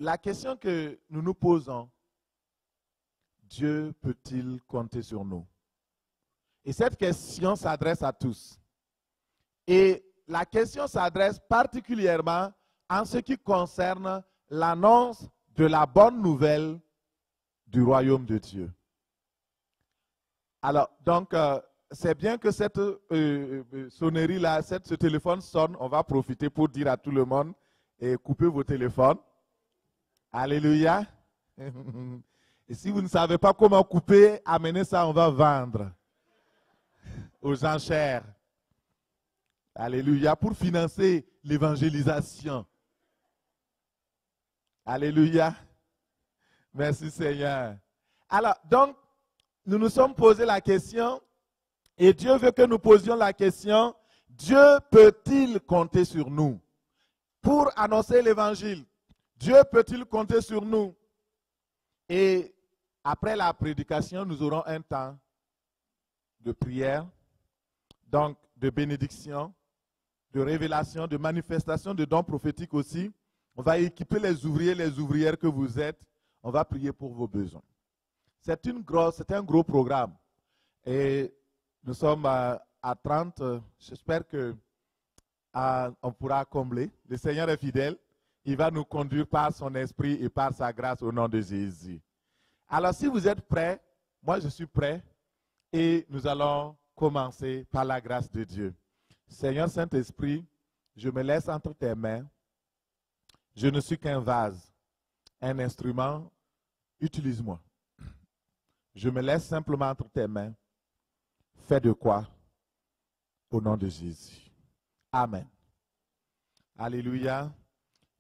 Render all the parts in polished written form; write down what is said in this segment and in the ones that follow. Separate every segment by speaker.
Speaker 1: la question que nous nous posons, Dieu peut-il compter sur nous? Et cette question s'adresse à tous. Et la question s'adresse particulièrement en ce qui concerne l'annonce de la bonne nouvelle du royaume de Dieu. Alors, donc, c'est bien que cette sonnerie-là, ce téléphone sonne. On va profiter pour dire à tout le monde, et coupez vos téléphones. Alléluia. Et si vous ne savez pas comment couper, amenez ça, on va vendre aux enchères. Alléluia. Pour financer l'évangélisation. Alléluia. Merci Seigneur. Alors, donc, nous nous sommes posé la question, et Dieu veut que nous posions la question, Dieu peut-il compter sur nous pour annoncer l'évangile? Dieu peut-il compter sur nous? Et après la prédication, nous aurons un temps de prière, donc de bénédiction, de révélation, de manifestation, de dons prophétiques aussi. On va équiper les ouvriers, les ouvrières que vous êtes. On va prier pour vos besoins. C'est un gros programme. Et nous sommes à 30. J'espère qu'on pourra combler. Le Seigneur est fidèle. Il va nous conduire par son esprit et par sa grâce au nom de Jésus. Alors, si vous êtes prêts, moi je suis prêt. Et nous allons commencer par la grâce de Dieu. Seigneur Saint-Esprit, je me laisse entre tes mains. Je ne suis qu'un vase, un instrument. Utilise-moi. Je me laisse simplement entre tes mains. Fais de quoi? Au nom de Jésus. Amen. Alléluia.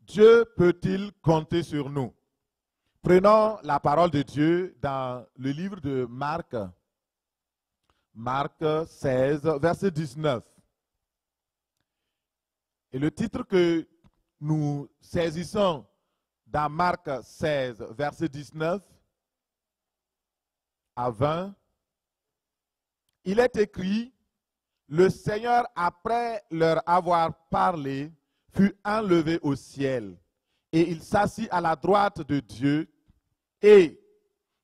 Speaker 1: Dieu peut-il compter sur nous? Prenons la parole de Dieu dans le livre de Marc. Marc 16, verset 19. Et le titre que nous saisissons dans Marc 16, verset 19 à 20, il est écrit, le Seigneur, après leur avoir parlé, fut enlevé au ciel, et il s'assit à la droite de Dieu, et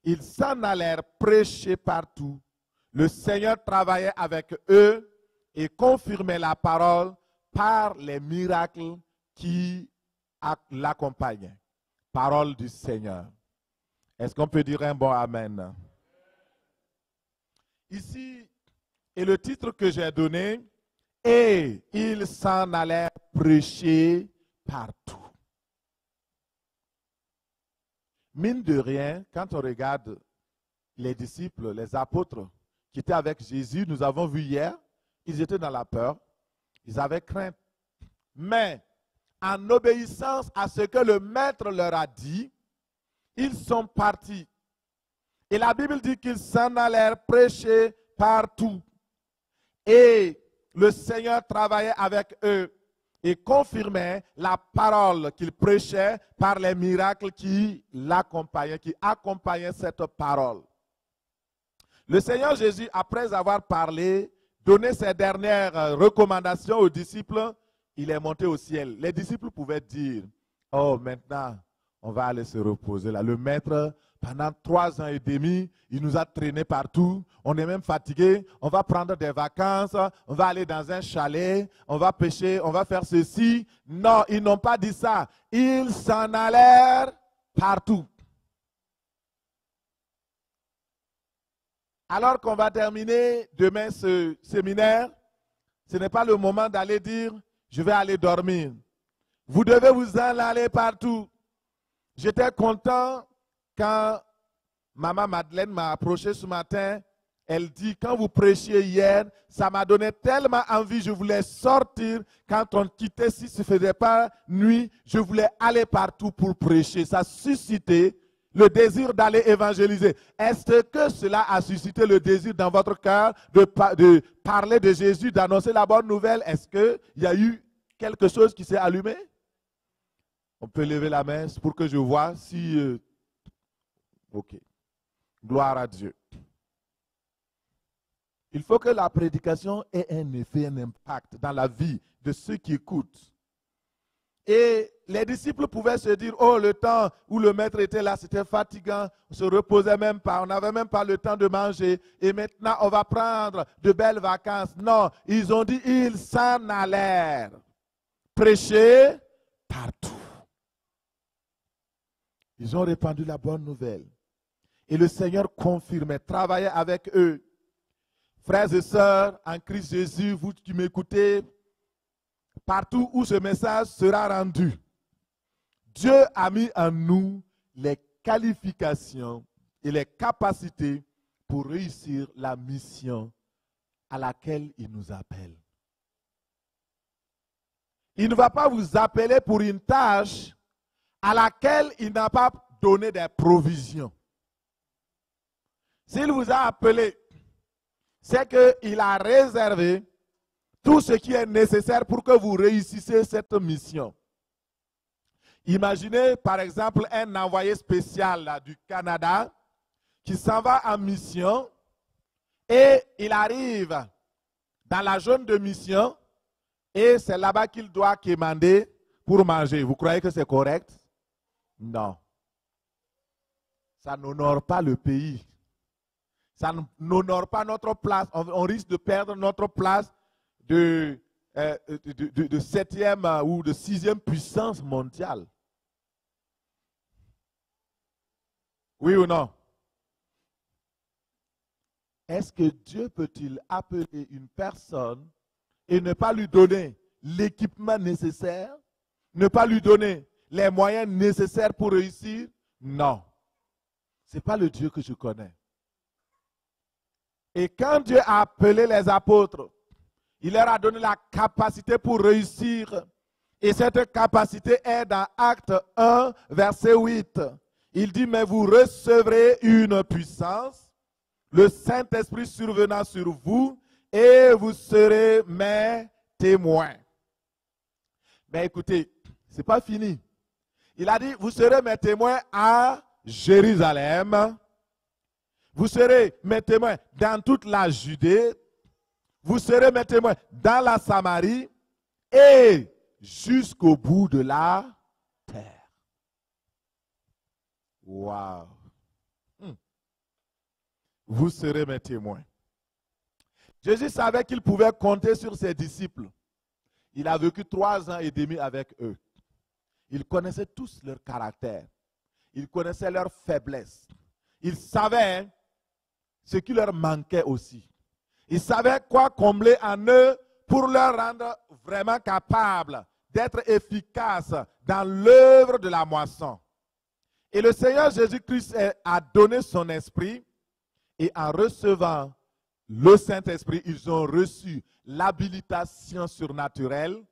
Speaker 1: ils s'en allèrent prêcher partout. Le Seigneur travaillait avec eux et confirmait la parole par les miracles qui l'accompagnaient. Parole du Seigneur. Est-ce qu'on peut dire un bon amen? Ici est le titre que j'ai donné, et ils s'en allèrent prêcher partout. Mine de rien, quand on regarde les disciples, les apôtres qui étaient avec Jésus, nous avons vu hier, ils étaient dans la peur, ils avaient crainte. Mais en obéissance à ce que le maître leur a dit, ils sont partis. Et la Bible dit qu'ils s'en allèrent prêcher partout. Et le Seigneur travaillait avec eux et confirmait la parole qu'ils prêchaient par les miracles qui l'accompagnaient, qui accompagnaient cette parole. Le Seigneur Jésus, après avoir parlé, donné ses dernières recommandations aux disciples, il est monté au ciel. Les disciples pouvaient dire, oh maintenant, on va aller se reposer là. Le maître, pendant 3 ans et demi, il nous a traînés partout. On est même fatigué. On va prendre des vacances. On va aller dans un chalet. On va pêcher. On va faire ceci. Non, ils n'ont pas dit ça. Ils s'en allèrent partout. Alors qu'on va terminer demain ce séminaire, ce n'est pas le moment d'aller dire, je vais aller dormir. Vous devez vous en aller partout. J'étais content quand Maman Madeleine m'a approché ce matin. Elle dit, quand vous prêchiez hier, ça m'a donné tellement envie, je voulais sortir. Quand on quittait, si ce ne faisait pas nuit, je voulais aller partout pour prêcher. Ça a suscité le désir d'aller évangéliser. Est-ce que cela a suscité le désir dans votre cœur de parler de Jésus, d'annoncer la bonne nouvelle? Est-ce qu'il y a eu quelque chose qui s'est allumé? On peut lever la main pour que je vois si... Ok. Gloire à Dieu. Il faut que la prédication ait un effet, un impact dans la vie de ceux qui écoutent. Et les disciples pouvaient se dire, oh, le temps où le maître était là, c'était fatigant, on ne se reposait même pas, on n'avait même pas le temps de manger, et maintenant on va prendre de belles vacances. Non, ils ont dit, ils s'en allèrent prêcher partout. Ils ont répandu la bonne nouvelle. Et le Seigneur confirmait, travaillait avec eux. Frères et sœurs, en Christ Jésus, vous qui m'écoutez, partout où ce message sera rendu, Dieu a mis en nous les qualifications et les capacités pour réussir la mission à laquelle il nous appelle. Il ne va pas vous appeler pour une tâche à laquelle il n'a pas donné des provisions. S'il vous a appelé, c'est qu'il a réservé tout ce qui est nécessaire pour que vous réussissiez cette mission. Imaginez par exemple un envoyé spécial là, du Canada qui s'en va en mission et il arrive dans la zone de mission et c'est là-bas qu'il doit quémander pour manger. Vous croyez que c'est correct? Non. Ça n'honore pas le pays. Ça n'honore pas notre place. On risque de perdre notre place de 7e ou de 6e puissance mondiale. Oui ou non? Est-ce que Dieu peut-il appeler une personne et ne pas lui donner l'équipement nécessaire, ne pas lui donner les moyens nécessaires pour réussir? Non. Ce n'est pas le Dieu que je connais. Et quand Dieu a appelé les apôtres, il leur a donné la capacité pour réussir. Et cette capacité est dans Acte 1, verset 8. Il dit, mais vous recevrez une puissance, le Saint-Esprit survenant sur vous, et vous serez mes témoins. Mais écoutez, ce n'est pas fini. Il a dit, vous serez mes témoins à Jérusalem. Vous serez mes témoins dans toute la Judée. Vous serez mes témoins dans la Samarie et jusqu'au bout de la terre. Wow. Vous serez mes témoins. Jésus savait qu'il pouvait compter sur ses disciples. Il a vécu 3 ans et demi avec eux. Il connaissait tous leur caractère. Il connaissait leurs faiblesses. Il savait ce qui leur manquait aussi. Il savait quoi combler en eux pour leur rendre vraiment capables d'être efficaces dans l'œuvre de la moisson. Et le Seigneur Jésus-Christ a donné son esprit et en recevant le Saint-Esprit, ils ont reçu l'habilitation surnaturelle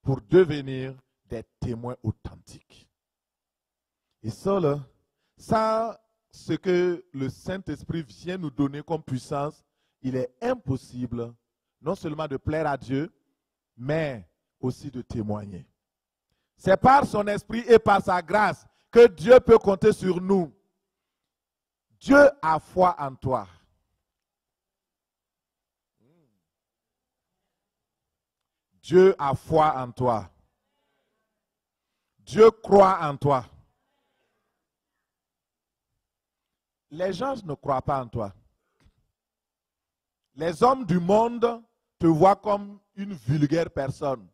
Speaker 1: pour devenir des témoins authentiques. Et ça, là, sans ce que le Saint-Esprit vient nous donner comme puissance, il est impossible non seulement de plaire à Dieu, mais aussi de témoigner. C'est par son esprit et par sa grâce que Dieu peut compter sur nous. Dieu a foi en toi. Dieu a foi en toi. Dieu croit en toi. Les gens ne croient pas en toi. Les hommes du monde te voient comme une vulgaire personne.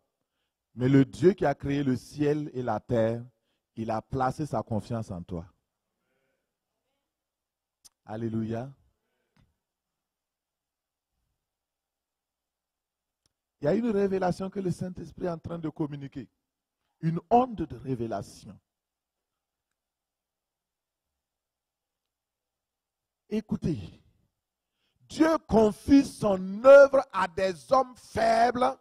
Speaker 1: Mais le Dieu qui a créé le ciel et la terre, il a placé sa confiance en toi. Alléluia. Il y a une révélation que le Saint-Esprit est en train de communiquer. Une onde de révélation. Écoutez, Dieu confie son œuvre à des hommes faibles,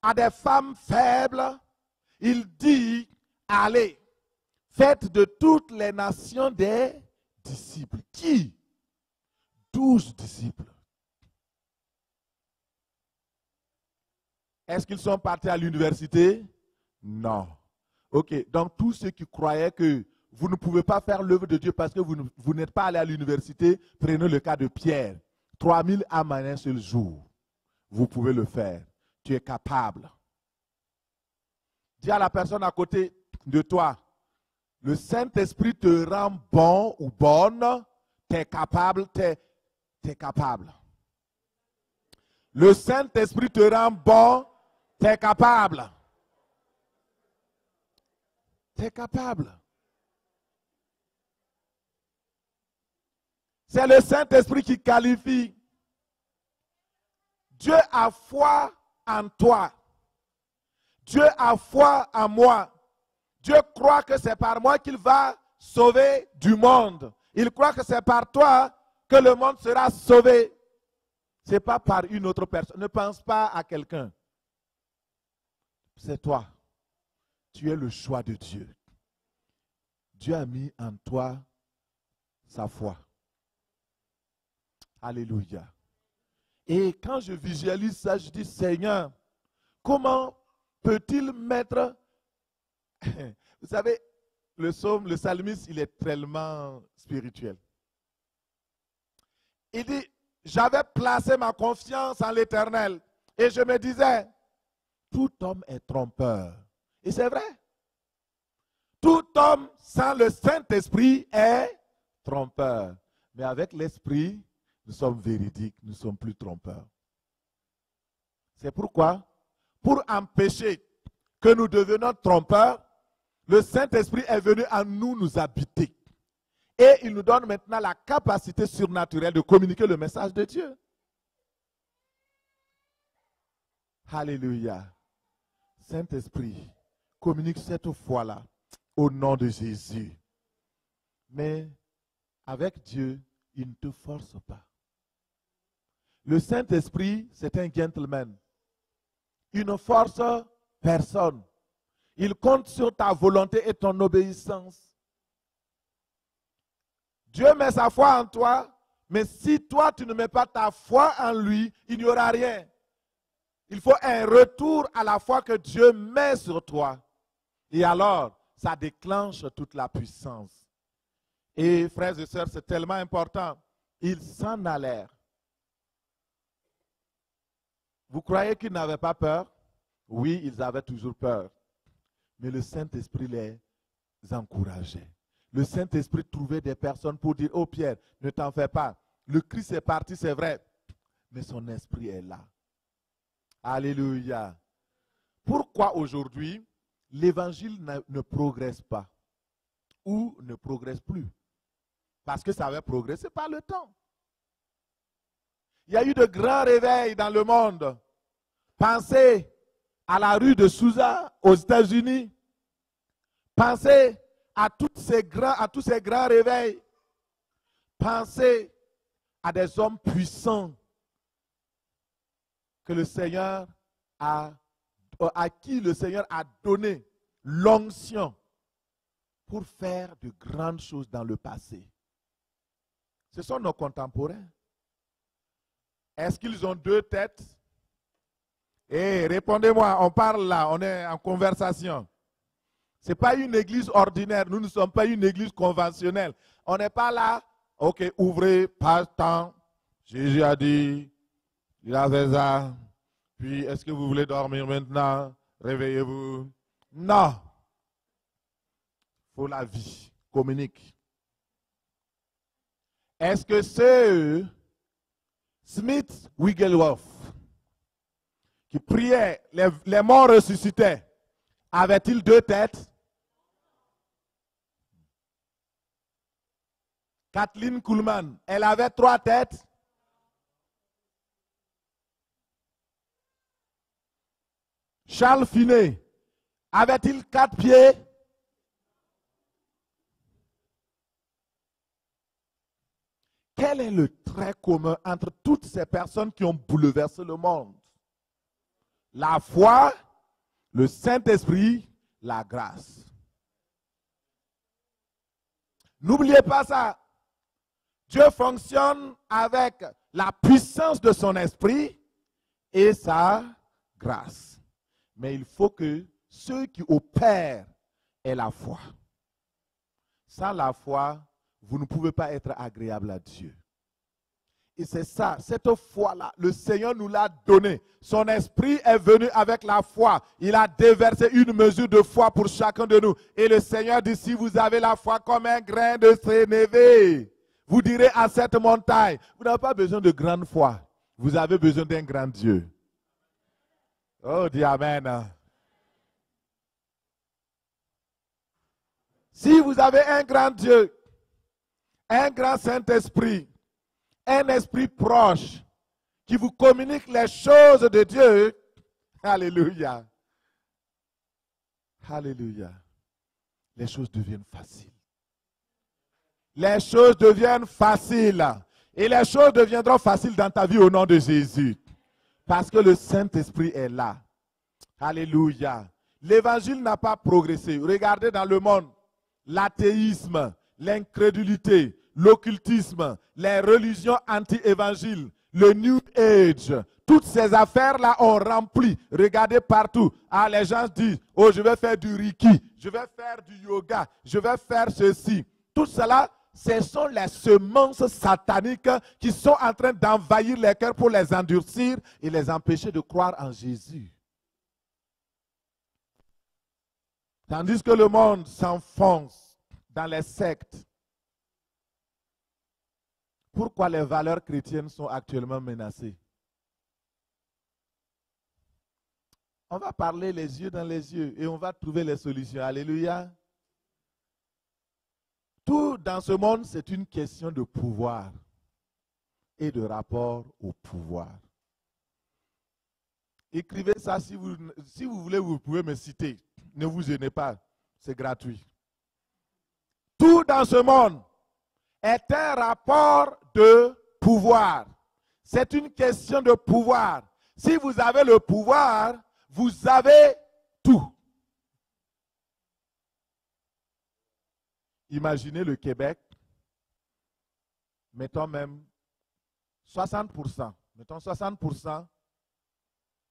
Speaker 1: à des femmes faibles. Il dit, allez, faites de toutes les nations des disciples. Qui? 12 disciples. Est-ce qu'ils sont partis à l'université? Non. Ok, donc tous ceux qui croyaient que vous ne pouvez pas faire l'œuvre de Dieu parce que vous n'êtes pas allé à l'université, prenez le cas de Pierre. 3000 âmes en un seul jour. Vous pouvez le faire. Tu es capable. Dis à la personne à côté de toi, le Saint-Esprit te rend bon ou bonne, tu es capable, tu es capable. Le Saint-Esprit te rend bon, tu es capable. Tu es capable. C'est le Saint-Esprit qui qualifie. Dieu a foi en toi. Dieu a foi en moi. Dieu croit que c'est par moi qu'il va sauver du monde. Il croit que c'est par toi que le monde sera sauvé. Ce n'est pas par une autre personne. Ne pense pas à quelqu'un. C'est toi. Tu es le choix de Dieu. Dieu a mis en toi sa foi. Alléluia. Et quand je visualise ça, je dis, Seigneur, comment peut-il mettre... Vous savez, le psaume, le psalmiste, il est tellement spirituel. Il dit, j'avais placé ma confiance en l'Éternel et je me disais, tout homme est trompeur. Et c'est vrai. Tout homme sans le Saint-Esprit est trompeur. Mais avec l'Esprit, nous sommes véridiques, nous ne sommes plus trompeurs. C'est pourquoi, pour empêcher que nous devenions trompeurs, le Saint-Esprit est venu à nous habiter. Et il nous donne maintenant la capacité surnaturelle de communiquer le message de Dieu. Alléluia. Saint-Esprit, communique cette foi-là au nom de Jésus. Mais avec Dieu, il ne te force pas. Le Saint-Esprit, c'est un gentleman. Il ne force personne. Il compte sur ta volonté et ton obéissance. Dieu met sa foi en toi, mais si toi tu ne mets pas ta foi en lui, il n'y aura rien. Il faut un retour à la foi que Dieu met sur toi. Et alors, ça déclenche toute la puissance. Et frères et sœurs, c'est tellement important. Ils s'en allèrent. Vous croyez qu'ils n'avaient pas peur? Oui, ils avaient toujours peur. Mais le Saint-Esprit les encourageait. Le Saint-Esprit trouvait des personnes pour dire, oh Pierre, ne t'en fais pas. Le Christ est parti, c'est vrai. Mais son esprit est là. Alléluia. Pourquoi aujourd'hui, l'évangile ne progresse pas? Ou ne progresse plus? Parce que ça avait progressé par le temps. Il y a eu de grands réveils dans le monde. Pensez à la rue de Sousa aux États-Unis. Pensez à tous ces grands réveils. Pensez à des hommes puissants que le Seigneur à qui le Seigneur a donné l'onction pour faire de grandes choses dans le passé. Ce sont nos contemporains. Est-ce qu'ils ont deux têtes? Répondez-moi, on parle là, on est en conversation. Ce n'est pas une église ordinaire, nous ne sommes pas une église conventionnelle. On n'est pas là, ok, ouvrez, passe temps. Jésus a dit, il a fait ça. Puis, est-ce que vous voulez dormir maintenant? Réveillez-vous. Non. Il faut la vie, communique. Est-ce que c'est Smith Wigglesworth qui priait, les morts ressuscitaient, avait-il deux têtes? Kathleen Kuhlman, elle avait trois têtes? Charles Finney, avait-il 4 pieds? Quel est le trait commun entre toutes ces personnes qui ont bouleversé le monde? La foi, le Saint-Esprit, la grâce. N'oubliez pas ça. Dieu fonctionne avec la puissance de son esprit et sa grâce. Mais il faut que ceux qui opèrent aient la foi. Sans la foi, vous ne pouvez pas être agréable à Dieu. Et c'est ça, cette foi-là, le Seigneur nous l'a donnée. Son esprit est venu avec la foi. Il a déversé une mesure de foi pour chacun de nous. Et le Seigneur dit, si vous avez la foi comme un grain de sénévé, vous direz à cette montagne, vous n'avez pas besoin de grande foi. Vous avez besoin d'un grand Dieu. Oh, dis Amen. Si vous avez un grand Dieu, un grand Saint-Esprit, un esprit proche qui vous communique les choses de Dieu, alléluia, alléluia, les choses deviennent faciles. Les choses deviennent faciles. Et les choses deviendront faciles dans ta vie au nom de Jésus. Parce que le Saint-Esprit est là. Alléluia. L'évangile n'a pas progressé. Regardez dans le monde, l'athéisme, l'incrédulité, l'occultisme, les religions anti-évangiles, le New Age, toutes ces affaires-là ont rempli. Regardez partout. Ah, les gens disent, oh, je vais faire du Reiki, je vais faire du yoga, je vais faire ceci. Tout cela, ce sont les semences sataniques qui sont en train d'envahir les cœurs pour les endurcir et les empêcher de croire en Jésus. Tandis que le monde s'enfonce dans les sectes. Pourquoi les valeurs chrétiennes sont actuellement menacées? On va parler les yeux dans les yeux et on va trouver les solutions. Alléluia. Tout dans ce monde, c'est une question de pouvoir et de rapport au pouvoir. Écrivez ça si vous voulez, vous pouvez me citer. Ne vous gênez pas, c'est gratuit. Tout dans ce monde est un rapport de pouvoir. C'est une question de pouvoir. Si vous avez le pouvoir, vous avez tout. Imaginez le Québec, mettons même 60%, mettons 60%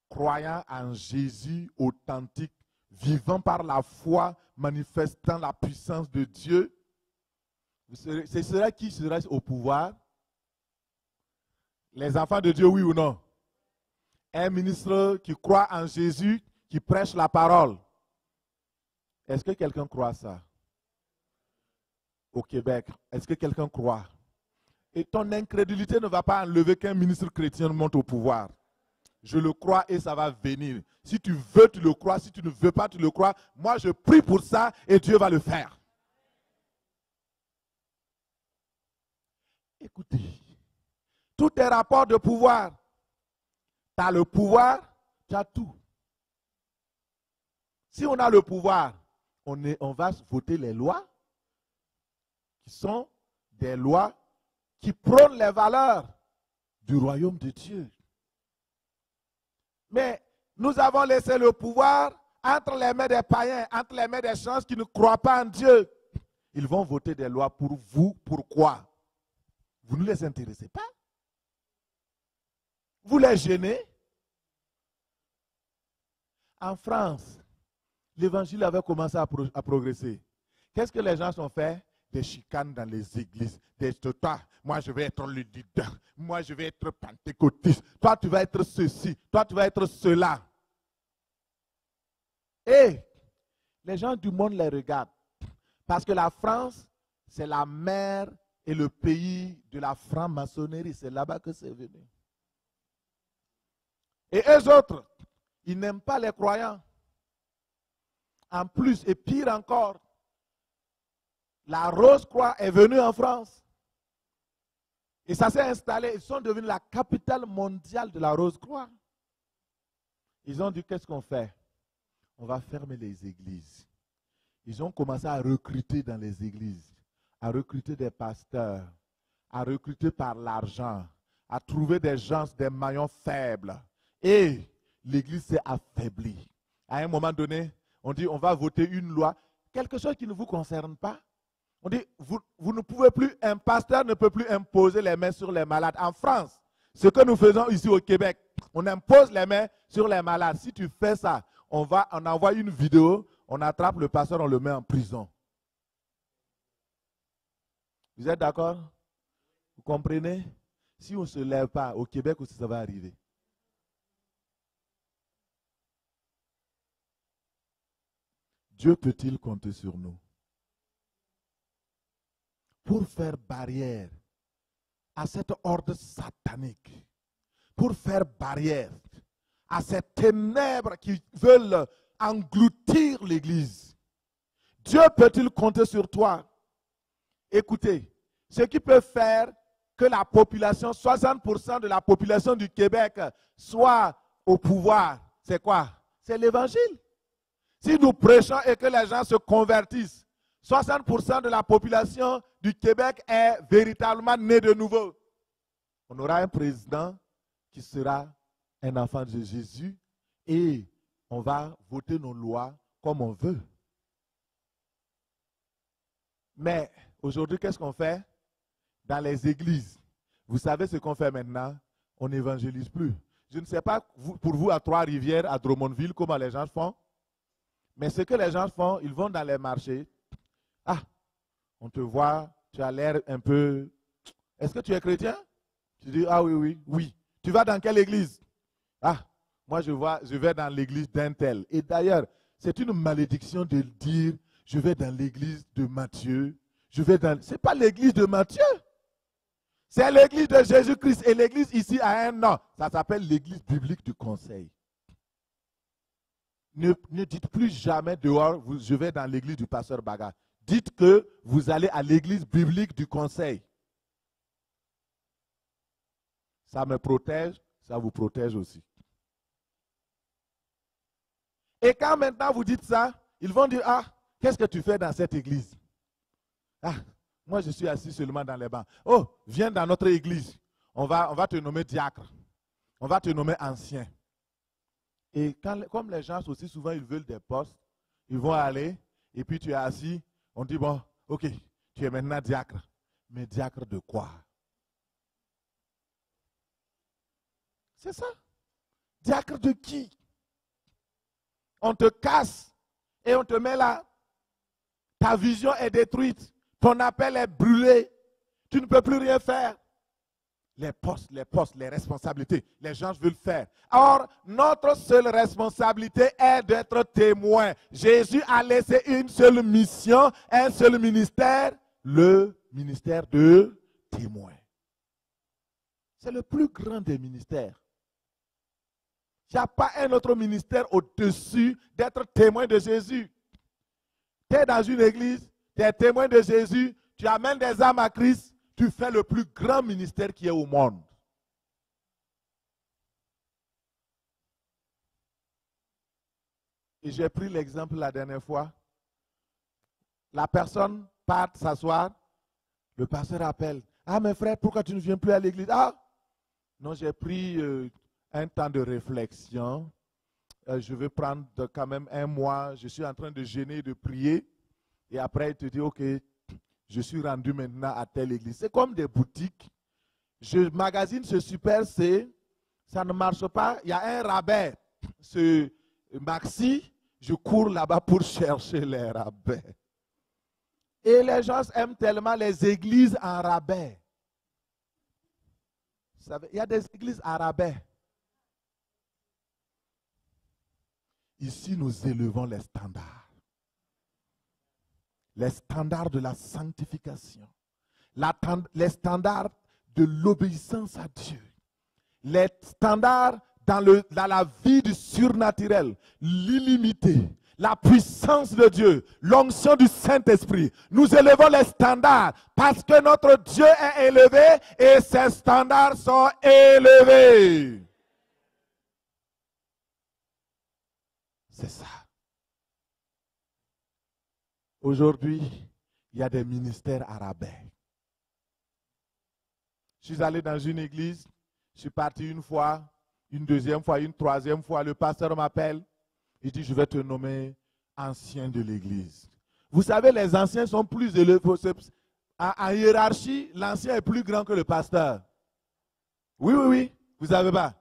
Speaker 1: croyant en Jésus authentique, vivant par la foi, manifestant la puissance de Dieu. Ce sera qui sera au pouvoir? Les enfants de Dieu, oui ou non? Un ministre qui croit en Jésus, qui prêche la parole. Est-ce que quelqu'un croit ça? Au Québec, est-ce que quelqu'un croit? Et ton incrédulité ne va pas enlever qu'un ministre chrétien monte au pouvoir. Je le crois et ça va venir. Si tu veux, tu le crois. Si tu ne veux pas, tu le crois. Moi, je prie pour ça et Dieu va le faire. Écoutez, tout est rapport de pouvoir. Tu as le pouvoir, tu as tout. Si on a le pouvoir, on va voter les lois qui sont des lois qui prônent les valeurs du royaume de Dieu. Mais nous avons laissé le pouvoir entre les mains des païens, entre les mains des gens qui ne croient pas en Dieu. Ils vont voter des lois pour vous. Pourquoi? Vous ne les intéressez pas. Vous les gênez. En France, l'évangile avait commencé à progresser. Qu'est-ce que les gens ont fait? Des chicanes dans les églises. Toi, moi je vais être le leader. Moi je vais être pentecôtiste. Toi tu vas être ceci. Toi tu vas être cela. Et les gens du monde les regardent. Parce que la France, c'est la mère et le pays de la franc-maçonnerie. C'est là-bas que c'est venu. Et eux autres, ils n'aiment pas les croyants. En plus, et pire encore, la Rose-Croix est venue en France. Et ça s'est installé. Ils sont devenus la capitale mondiale de la Rose-Croix. Ils ont dit, qu'est-ce qu'on fait? On va fermer les églises. Ils ont commencé à recruter dans les églises, à recruter des pasteurs, à recruter par l'argent, à trouver des gens, des maillons faibles. Et l'église s'est affaiblie. À un moment donné, on dit, on va voter une loi, quelque chose qui ne vous concerne pas. On dit, vous ne pouvez plus, un pasteur ne peut plus imposer les mains sur les malades. En France, ce que nous faisons ici au Québec, on impose les mains sur les malades. Si tu fais ça, on envoie une vidéo, on attrape le pasteur, on le met en prison. Vous êtes d'accord? Vous comprenez? Si on ne se lève pas, au Québec aussi, ça va arriver. Dieu peut-il compter sur nous pour faire barrière à cet ordre satanique, pour faire barrière à ces ténèbres qui veulent engloutir l'Église? Dieu peut-il compter sur toi? Écoutez, ce qui peut faire que la population, 60% de la population du Québec soit au pouvoir, c'est quoi? C'est l'évangile. Si nous prêchons et que les gens se convertissent, 60% de la population du Québec est véritablement née de nouveau. On aura un président qui sera un enfant de Jésus et on va voter nos lois comme on veut. Mais aujourd'hui, qu'est-ce qu'on fait? Dans les églises, vous savez ce qu'on fait maintenant? On n'évangélise plus. Je ne sais pas pour vous à Trois-Rivières, à Drummondville, comment les gens font. Mais ce que les gens font, ils vont dans les marchés. Ah, on te voit, tu as l'air un peu... Est-ce que tu es chrétien? Tu dis, ah oui, oui, oui. Tu vas dans quelle église? Ah, moi je vais dans l'église d'un tel. Et d'ailleurs, c'est une malédiction de dire, je vais dans l'église de Matthieu. Ce n'est pas l'église de Matthieu. C'est l'église de Jésus-Christ. Et l'église ici a un nom. Ça s'appelle l'église biblique du conseil. Ne dites plus jamais dehors, je vais dans l'église du pasteur Baga. Dites que vous allez à l'église biblique du conseil. Ça me protège, ça vous protège aussi. Et quand maintenant vous dites ça, ils vont dire, ah, qu'est-ce que tu fais dans cette église? Ah, moi je suis assis seulement dans les bancs. Oh, viens dans notre église. On va te nommer diacre. On va te nommer ancien. Et comme les gens aussi souvent ils veulent des postes, ils vont aller et puis tu es assis, on dit bon, ok, tu es maintenant diacre. Mais diacre de quoi? C'est ça. Diacre de qui? On te casse et on te met là. Ta vision est détruite. Ton appel est brûlé. Tu ne peux plus rien faire. Les postes, les responsabilités, les gens veulent faire. Or, notre seule responsabilité est d'être témoin. Jésus a laissé une seule mission, un seul ministère, le ministère de témoin. C'est le plus grand des ministères. Il n'y a pas un autre ministère au-dessus d'être témoin de Jésus. Tu es dans une église, tu es témoin de Jésus, tu amènes des âmes à Christ, tu fais le plus grand ministère qui est au monde. Et j'ai pris l'exemple la dernière fois. La personne part s'asseoir, le pasteur appelle. Ah, mes frères, pourquoi tu ne viens plus à l'église? Ah, non, j'ai pris un temps de réflexion. Je vais prendre quand même un mois. Je suis en train de jeûner, de prier. Et après, il te dit, ok, je suis rendu maintenant à telle église. C'est comme des boutiques. Je magasine ce Super C, ça ne marche pas. Il y a un rabais. Ce Maxi, je cours là-bas pour chercher les rabais. Et les gens aiment tellement les églises en rabais. Vous savez, il y a des églises en rabais. Ici, nous élevons les standards. Les standards de la sanctification, les standards de l'obéissance à Dieu, les standards dans la vie du surnaturel, l'illimité, la puissance de Dieu, l'onction du Saint-Esprit. Nous élevons les standards parce que notre Dieu est élevé et ses standards sont élevés. C'est ça. Aujourd'hui, il y a des ministères arabes. Je suis allé dans une église, je suis parti une fois, une deuxième fois, une troisième fois. Le pasteur m'appelle, il dit, je vais te nommer ancien de l'église. Vous savez, les anciens sont plus élevés. En hiérarchie, l'ancien est plus grand que le pasteur. Oui, oui, oui, vous savez pas.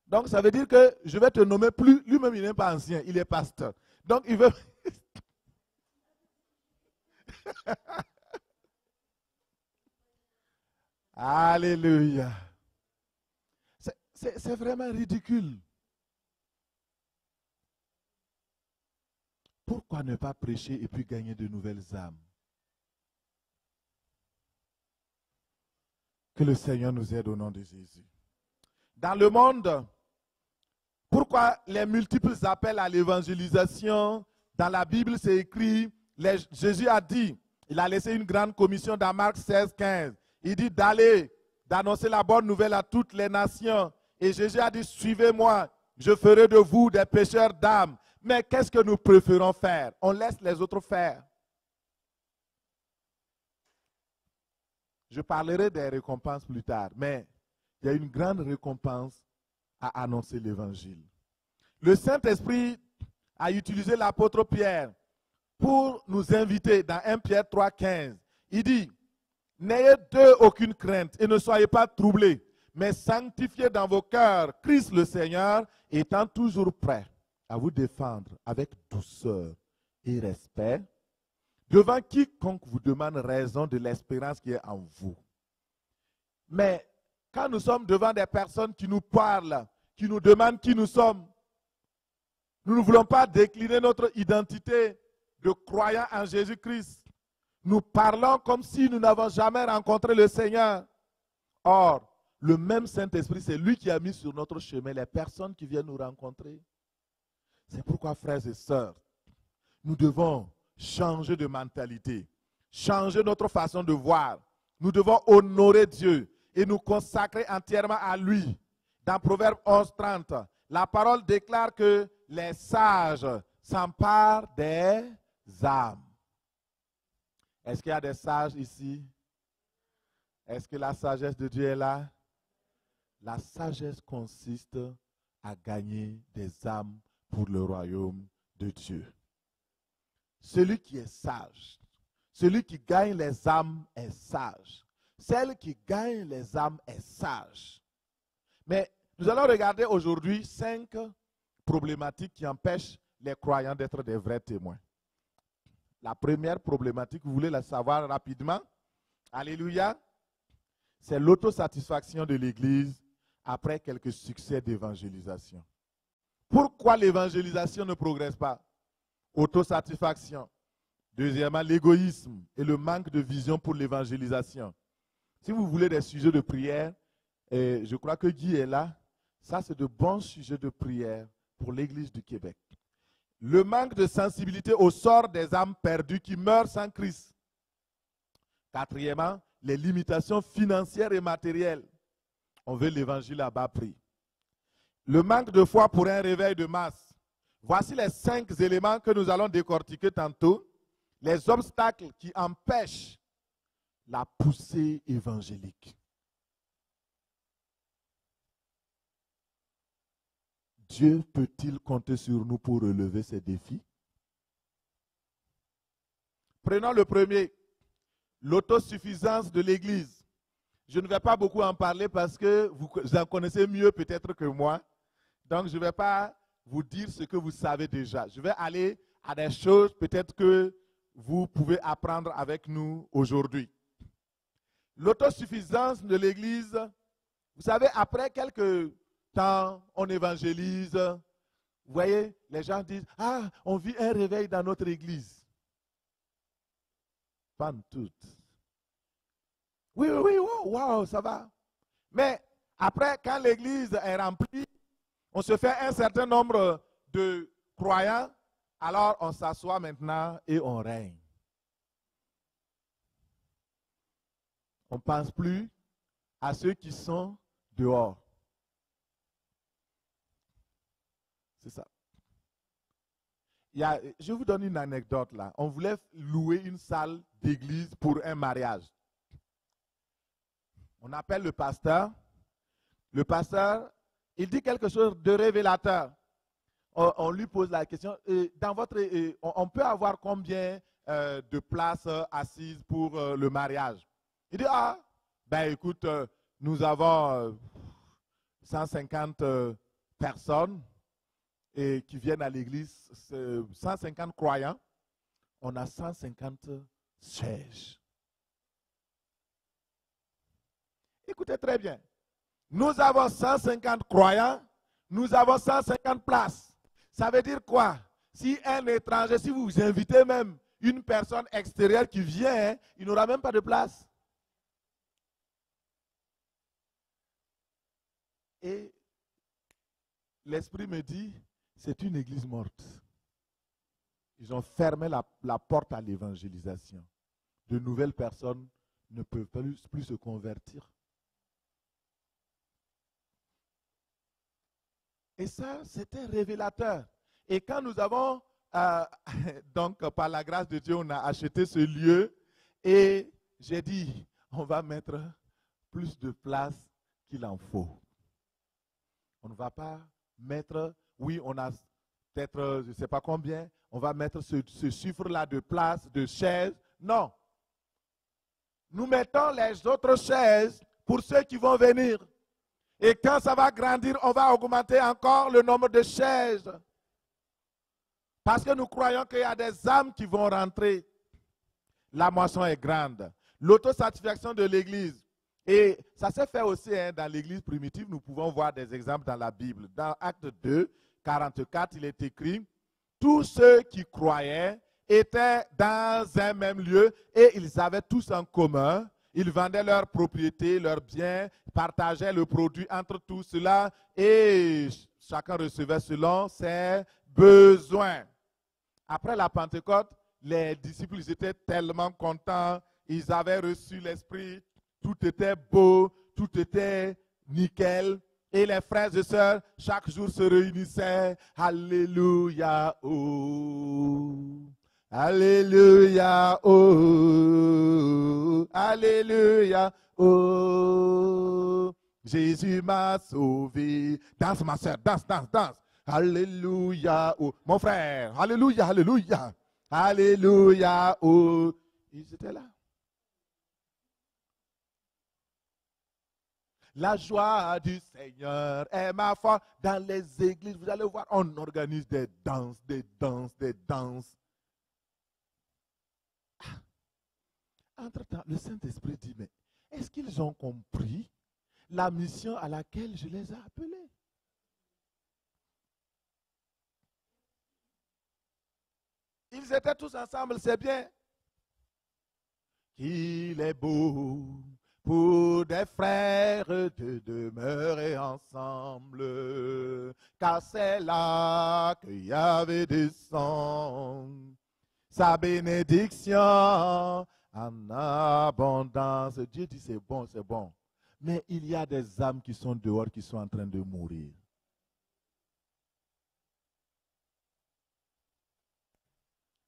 Speaker 1: Donc, ça veut dire que je vais te nommer plus, lui-même il n'est pas ancien, il est pasteur. Donc, il veut... Alléluia. C'est vraiment ridicule. Pourquoi ne pas prêcher et puis gagner de nouvelles âmes? Que le Seigneur nous aide au nom de Jésus. Dans le monde, pourquoi les multiples appels à l'évangélisation? Dans la Bible, c'est écrit, Jésus a dit, il a laissé une grande commission dans Marc 16, 15. Il dit d'aller, d'annoncer la bonne nouvelle à toutes les nations. Et Jésus a dit, suivez-moi, je ferai de vous des pêcheurs d'âmes. Mais qu'est-ce que nous préférons faire? On laisse les autres faire. Je parlerai des récompenses plus tard, mais il y a une grande récompense à annoncer l'évangile. Le Saint-Esprit a utilisé l'apôtre Pierre pour nous inviter dans 1 Pierre 3, 15. Il dit, n'ayez d'eux aucune crainte et ne soyez pas troublés, mais sanctifiez dans vos cœurs Christ le Seigneur, étant toujours prêt à vous défendre avec douceur et respect devant quiconque vous demande raison de l'espérance qui est en vous. Mais quand nous sommes devant des personnes qui nous parlent, qui nous demandent qui nous sommes, nous ne voulons pas décliner notre identité de croyants en Jésus-Christ. Nous parlons comme si nous n'avons jamais rencontré le Seigneur. Or, le même Saint-Esprit, c'est lui qui a mis sur notre chemin les personnes qui viennent nous rencontrer. C'est pourquoi, frères et sœurs, nous devons changer de mentalité, changer notre façon de voir. Nous devons honorer Dieu et nous consacrer entièrement à lui. Dans Proverbe 11, 30, la parole déclare que les sages s'emparent des âmes. Est-ce qu'il y a des sages ici? Est-ce que la sagesse de Dieu est là? La sagesse consiste à gagner des âmes pour le royaume de Dieu. Celui qui est sage, celui qui gagne les âmes est sage. Celle qui gagne les âmes est sage. Mais nous allons regarder aujourd'hui 5 problématiques qui empêchent les croyants d'être des vrais témoins. La première problématique, vous voulez la savoir rapidement? Alléluia. C'est l'autosatisfaction de l'Église après quelques succès d'évangélisation. Pourquoi l'évangélisation ne progresse pas? Autosatisfaction. Deuxièmement, l'égoïsme et le manque de vision pour l'évangélisation. Si vous voulez des sujets de prière, je crois que Guy est là. Ça, c'est de bons sujets de prière pour l'Église du Québec. Le manque de sensibilité au sort des âmes perdues qui meurent sans Christ. Quatrièmement, les limitations financières et matérielles. On veut l'évangile à bas prix. Le manque de foi pour un réveil de masse. Voici les 5 éléments que nous allons décortiquer tantôt. Les obstacles qui empêchent la poussée évangélique. Dieu peut-il compter sur nous pour relever ces défis? Prenons le premier, l'autosuffisance de l'Église. Je ne vais pas beaucoup en parler parce que vous en connaissez mieux peut-être que moi. Donc, je ne vais pas vous dire ce que vous savez déjà. Je vais aller à des choses peut-être que vous pouvez apprendre avec nous aujourd'hui. L'autosuffisance de l'Église, vous savez, après quelques temps, on évangélise. Vous voyez, les gens disent, ah, on vit un réveil dans notre église. Pas toutes. Oui, wow, ça va. Mais après, quand l'église est remplie, on se fait un certain nombre de croyants, alors on s'assoit maintenant et on règne. On ne pense plus à ceux qui sont dehors. C'est ça. Je vous donne une anecdote là. On voulait louer une salle d'église pour un mariage. On appelle le pasteur. Le pasteur, il dit quelque chose de révélateur. On lui pose la question, dans votre, on peut avoir combien de places assises pour le mariage? Il dit, ah, ben écoute, nous avons 150 personnes et qui viennent à l'église, 150 croyants, on a 150 sièges. Écoutez très bien. Nous avons 150 croyants, nous avons 150 places. Ça veut dire quoi? Si un étranger, si vous invitez même une personne extérieure qui vient, il n'aura même pas de place. Et l'Esprit me dit, c'est une église morte. Ils ont fermé la porte à l'évangélisation. De nouvelles personnes ne peuvent plus se convertir. Et ça, c'était révélateur. Et quand nous avons, donc par la grâce de Dieu, on a acheté ce lieu et j'ai dit, on va mettre plus de place qu'il en faut. On ne va pas mettre, oui, on a peut-être, je ne sais pas combien, on va mettre ce chiffre-là de place, de chaises. Non. Nous mettons les autres chaises pour ceux qui vont venir. Et quand ça va grandir, on va augmenter encore le nombre de chaises. Parce que nous croyons qu'il y a des âmes qui vont rentrer. La moisson est grande. L'autosatisfaction de l'Église. Et ça s'est fait aussi dans l'Église primitive. Nous pouvons voir des exemples dans la Bible. Dans Acte 2, 44, il est écrit, tous ceux qui croyaient étaient dans un même lieu et ils avaient tous en commun. Ils vendaient leurs propriétés, leurs biens, partageaient le produit entre tous cela et chacun recevait selon ses besoins. Après la Pentecôte, les disciples étaient tellement contents, ils avaient reçu l'Esprit, tout était beau, tout était nickel. Et les frères et sœurs, chaque jour se réunissaient. Alléluia, oh. Alléluia, oh. Alléluia, oh. Jésus m'a sauvé. Danse ma sœur, danse, danse, danse. Alléluia, oh. Mon frère, alléluia, alléluia. Alléluia, oh. Ils étaient là. La joie du Seigneur est ma force. Dans les églises, vous allez voir, on organise des danses, des danses, des danses. Entre-temps, le Saint-Esprit dit, mais est-ce qu'ils ont compris la mission à laquelle je les ai appelés? Ils étaient tous ensemble, c'est bien. Qu'il est beau pour des frères de demeurer ensemble, car c'est là que Yahvé descend, sa bénédiction en abondance. Dieu dit c'est bon, c'est bon. Mais il y a des âmes qui sont dehors, qui sont en train de mourir.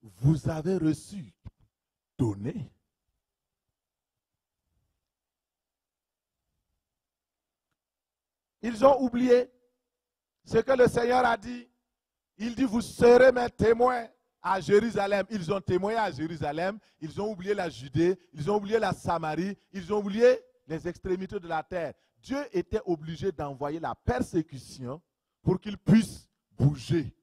Speaker 1: Vous avez reçu, donné. Ils ont oublié ce que le Seigneur a dit. Il dit, vous serez mes témoins à Jérusalem. Ils ont témoigné à Jérusalem. Ils ont oublié la Judée. Ils ont oublié la Samarie. Ils ont oublié les extrémités de la terre. Dieu était obligé d'envoyer la persécution pour qu'ils puissent bouger.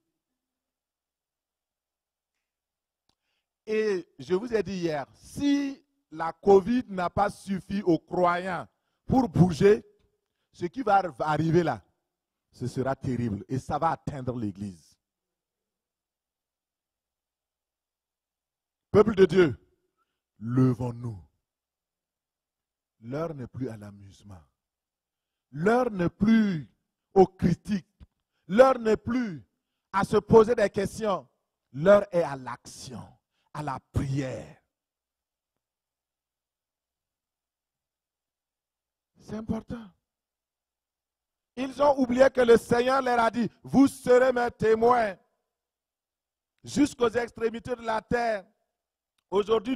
Speaker 1: Et je vous ai dit hier, si la COVID n'a pas suffi aux croyants pour bouger, ce qui va arriver là, ce sera terrible et ça va atteindre l'Église. Peuple de Dieu, levons-nous. L'heure n'est plus à l'amusement. L'heure n'est plus aux critiques. L'heure n'est plus à se poser des questions. L'heure est à l'action, à la prière. C'est important. Ils ont oublié que le Seigneur leur a dit, vous serez mes témoins jusqu'aux extrémités de la terre. Aujourd'hui,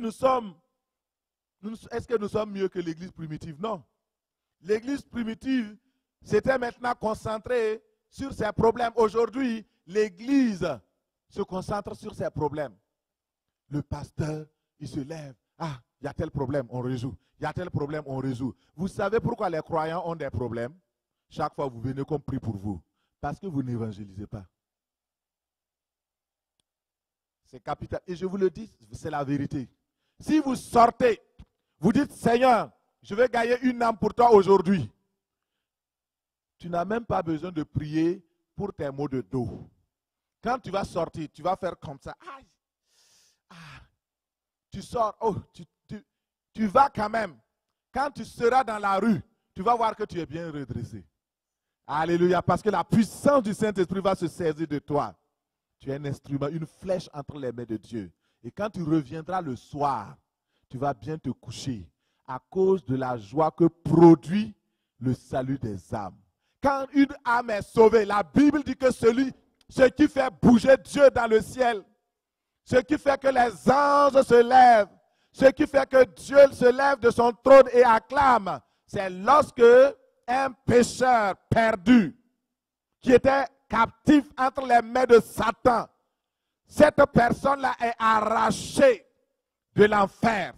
Speaker 1: est-ce que nous sommes mieux que l'église primitive? Non. L'église primitive s'était maintenant concentrée sur ses problèmes. Aujourd'hui, l'église se concentre sur ses problèmes. Le pasteur, il se lève. Ah, il y a tel problème, on résout. Il y a tel problème, on résout. Vous savez pourquoi les croyants ont des problèmes? Chaque fois, vous venez qu'on prie pour vous. Parce que vous n'évangélisez pas. C'est capital. Et je vous le dis, c'est la vérité. Si vous sortez, vous dites, Seigneur, je vais gagner une âme pour toi aujourd'hui. Tu n'as même pas besoin de prier pour tes maux de dos. Quand tu vas sortir, tu vas faire comme ça. Aïe. Ah. Tu sors, oh, tu vas quand même. Quand tu seras dans la rue, tu vas voir que tu es bien redressé. Alléluia, parce que la puissance du Saint-Esprit va se saisir de toi. Tu es un instrument, une flèche entre les mains de Dieu. Et quand tu reviendras le soir, tu vas bien te coucher à cause de la joie que produit le salut des âmes. Quand une âme est sauvée, la Bible dit que ce qui fait bouger Dieu dans le ciel, ce qui fait que les anges se lèvent, ce qui fait que Dieu se lève de son trône et acclame, c'est lorsque un pécheur perdu, qui était captif entre les mains de Satan, cette personne-là est arrachée de l'enfer,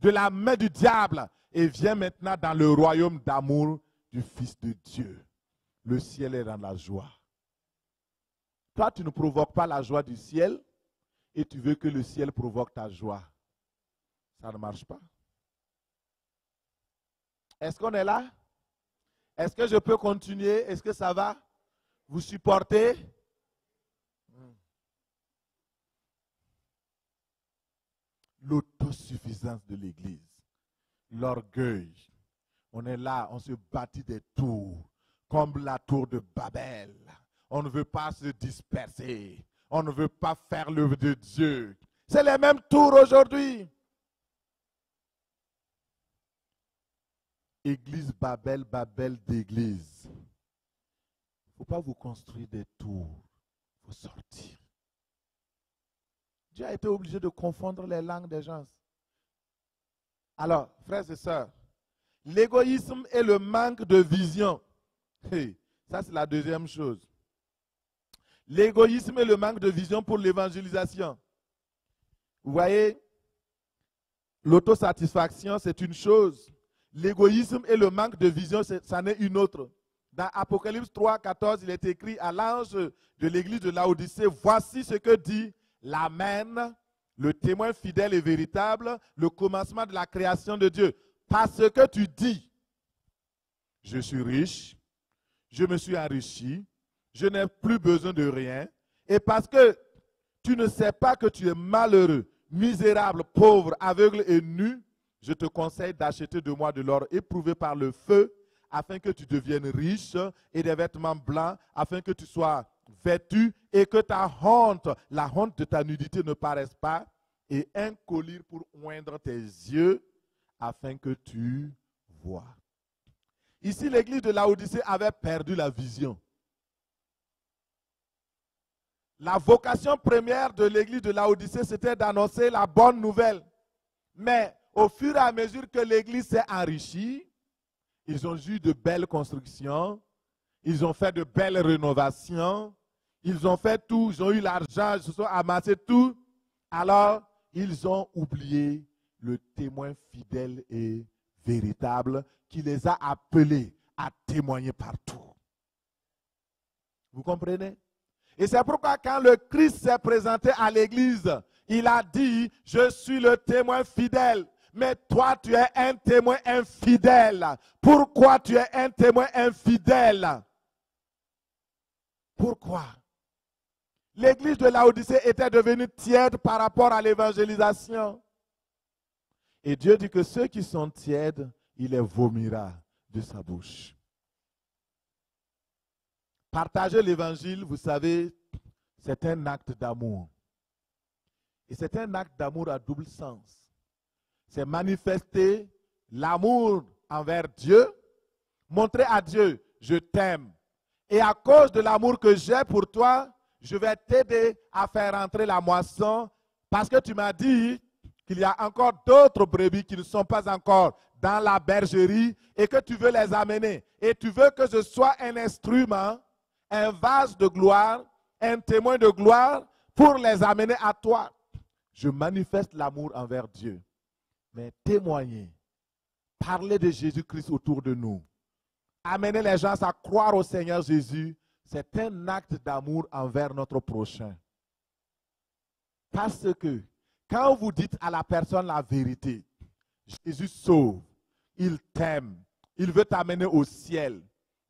Speaker 1: de la main du diable, et vient maintenant dans le royaume d'amour du Fils de Dieu. Le ciel est dans la joie. Toi, tu ne provoques pas la joie du ciel, et tu veux que le ciel provoque ta joie. Ça ne marche pas. Est-ce qu'on est là? Est-ce que je peux continuer? Est-ce que ça va? Vous supportez? L'autosuffisance de l'Église. L'orgueil. On est là, on se bâtit des tours, comme la tour de Babel. On ne veut pas se disperser. On ne veut pas faire l'œuvre de Dieu. C'est les mêmes tours aujourd'hui. Église Babel, Babel d'église. Il ne faut pas vous construire des tours. Il faut sortir. Dieu a été obligé de confondre les langues des gens. Alors, frères et sœurs, l'égoïsme et le manque de vision. Ça, c'est la deuxième chose. L'égoïsme et le manque de vision pour l'évangélisation. Vous voyez, l'autosatisfaction, c'est une chose. L'égoïsme et le manque de vision, c'en est une autre. Dans Apocalypse 3, 14, il est écrit à l'ange de l'église de Laodicée, voici ce que dit l'Amen, le témoin fidèle et véritable, le commencement de la création de Dieu. Parce que tu dis, je suis riche, je me suis enrichi, je n'ai plus besoin de rien, et parce que tu ne sais pas que tu es malheureux, misérable, pauvre, aveugle et nu, je te conseille d'acheter de moi de l'or éprouvé par le feu, afin que tu deviennes riche, et des vêtements blancs, afin que tu sois vêtu, et que ta honte, la honte de ta nudité ne paraisse pas, et un collier pour oindre tes yeux, afin que tu vois. Ici, l'église de Laodicée avait perdu la vision. La vocation première de l'église de Laodicée, c'était d'annoncer la bonne nouvelle. Mais au fur et à mesure que l'église s'est enrichie, ils ont eu de belles constructions, ils ont fait de belles rénovations, ils ont fait tout, ils ont eu l'argent, ils se sont amassés tout. Alors, ils ont oublié le témoin fidèle et véritable qui les a appelés à témoigner partout. Vous comprenez? Et c'est pourquoi quand le Christ s'est présenté à l'église, il a dit, je suis le témoin fidèle. Mais toi, tu es un témoin infidèle. Pourquoi tu es un témoin infidèle? Pourquoi? L'église de Laodicée était devenue tiède par rapport à l'évangélisation. Et Dieu dit que ceux qui sont tièdes, il les vomira de sa bouche. Partager l'évangile, vous savez, c'est un acte d'amour. Et c'est un acte d'amour à double sens. C'est manifester l'amour envers Dieu, montrer à Dieu, je t'aime. Et à cause de l'amour que j'ai pour toi, je vais t'aider à faire entrer la moisson parce que tu m'as dit qu'il y a encore d'autres brebis qui ne sont pas encore dans la bergerie et que tu veux les amener. Et tu veux que je sois un instrument, un vase de gloire, un témoin de gloire pour les amener à toi. Je manifeste l'amour envers Dieu. Mais témoigner, parler de Jésus-Christ autour de nous, amener les gens à croire au Seigneur Jésus, c'est un acte d'amour envers notre prochain. Parce que quand vous dites à la personne la vérité, Jésus sauve, il t'aime. Il veut t'amener au ciel.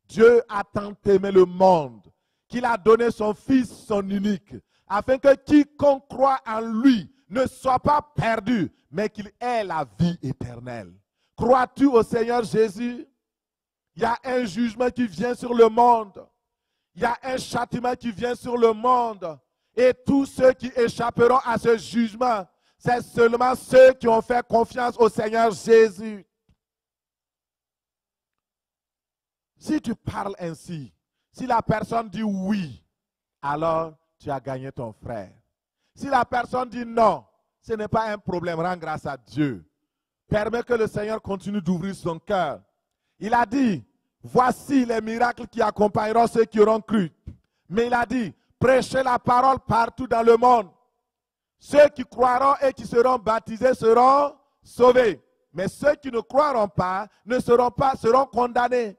Speaker 1: Dieu a tant aimé le monde qu'il a donné son Fils, son unique, afin que quiconque croit en lui ne soit pas perdu, mais qu'il ait la vie éternelle. Crois-tu au Seigneur Jésus? Il y a un jugement qui vient sur le monde. Il y a un châtiment qui vient sur le monde. Et tous ceux qui échapperont à ce jugement, c'est seulement ceux qui ont fait confiance au Seigneur Jésus. Si tu parles ainsi, si la personne dit oui, alors tu as gagné ton frère. Si la personne dit non, ce n'est pas un problème, rends grâce à Dieu. Permets que le Seigneur continue d'ouvrir son cœur. Il a dit, voici les miracles qui accompagneront ceux qui auront cru. Mais il a dit, prêchez la parole partout dans le monde. Ceux qui croiront et qui seront baptisés seront sauvés. Mais ceux qui ne croiront pas, seront condamnés.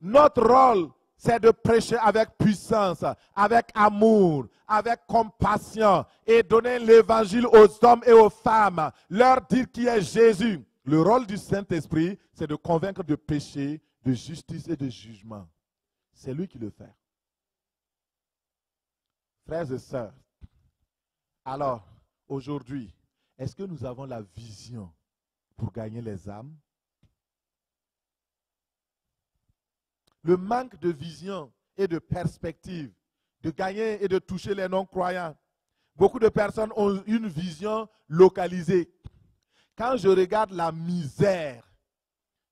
Speaker 1: Notre rôle, c'est de prêcher avec puissance, avec amour, avec compassion et donner l'évangile aux hommes et aux femmes, leur dire qui est Jésus. Le rôle du Saint-Esprit, c'est de convaincre de péché, de justice et de jugement. C'est lui qui le fait. Frères et sœurs, alors, aujourd'hui, est-ce que nous avons la vision pour gagner les âmes? Le manque de vision et de perspective, de gagner et de toucher les non-croyants. Beaucoup de personnes ont une vision localisée. Quand je regarde la misère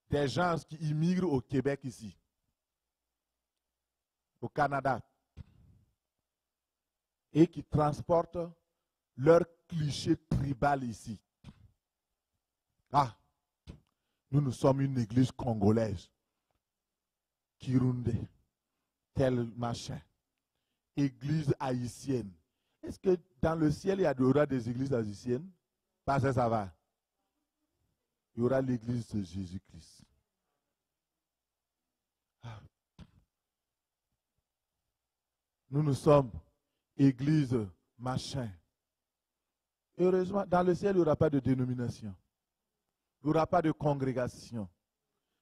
Speaker 1: des gens qui immigrent au Québec ici, au Canada, et qui transportent leurs clichés tribal ici. Ah, nous sommes une église congolaise. Kirundi, tel machin. Église haïtienne. Est-ce que dans le ciel, il y aura des églises haïtiennes? Parce que ça va. Il y aura l'église de Jésus-Christ. Ah. Nous sommes église machin. Heureusement, dans le ciel, il n'y aura pas de dénomination. Il n'y aura pas de congrégation.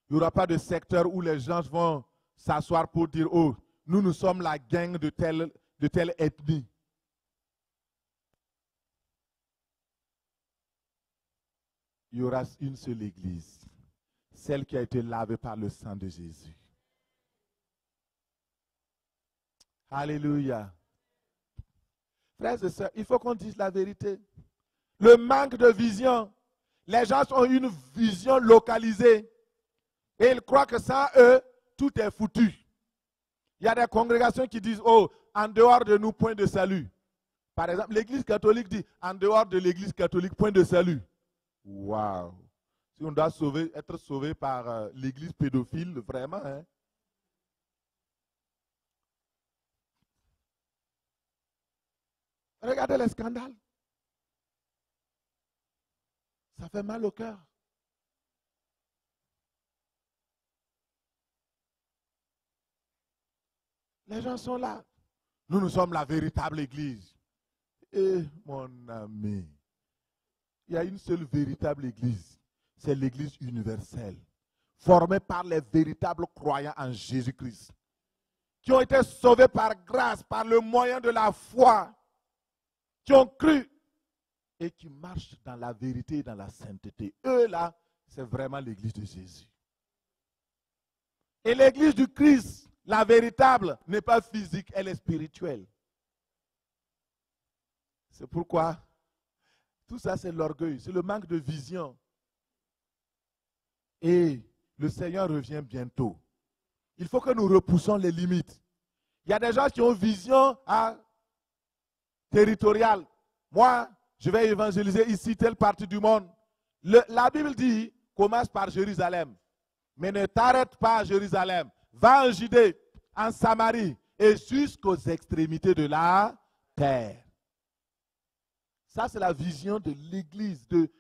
Speaker 1: Il n'y aura pas de secteur où les gens vont s'asseoir pour dire, oh, nous sommes la gang de telle ethnie. Il y aura une seule église, celle qui a été lavée par le sang de Jésus. Alléluia. Frères et sœurs, il faut qu'on dise la vérité. Le manque de vision. Les gens ont une vision localisée. Et ils croient que sans eux, tout est foutu. Il y a des congrégations qui disent, oh, en dehors de nous, point de salut. Par exemple, l'église catholique dit, en dehors de l'église catholique, point de salut. Waouh! Si on doit être sauvé par l'église pédophile, vraiment, hein? Regardez les scandales. Ça fait mal au cœur. Les gens sont là. Nous sommes la véritable église. Et mon ami, il y a une seule véritable église. C'est l'église universelle. Formée par les véritables croyants en Jésus-Christ. Qui ont été sauvés par grâce, par le moyen de la foi. Qui ont cru. Et qui marchent dans la vérité et dans la sainteté. Eux là, c'est vraiment l'église de Jésus. Et l'église du Christ, la véritable, n'est pas physique, elle est spirituelle. C'est pourquoi tout ça, c'est l'orgueil, c'est le manque de vision. Et le Seigneur revient bientôt. Il faut que nous repoussons les limites. Il y a des gens qui ont une vision territoriale. Moi, je vais évangéliser ici, telle partie du monde. La Bible dit, commence par Jérusalem. Mais ne t'arrête pas à Jérusalem. Va en Judée, en Samarie et jusqu'aux extrémités de la terre. Ça, c'est la vision de l'Église, de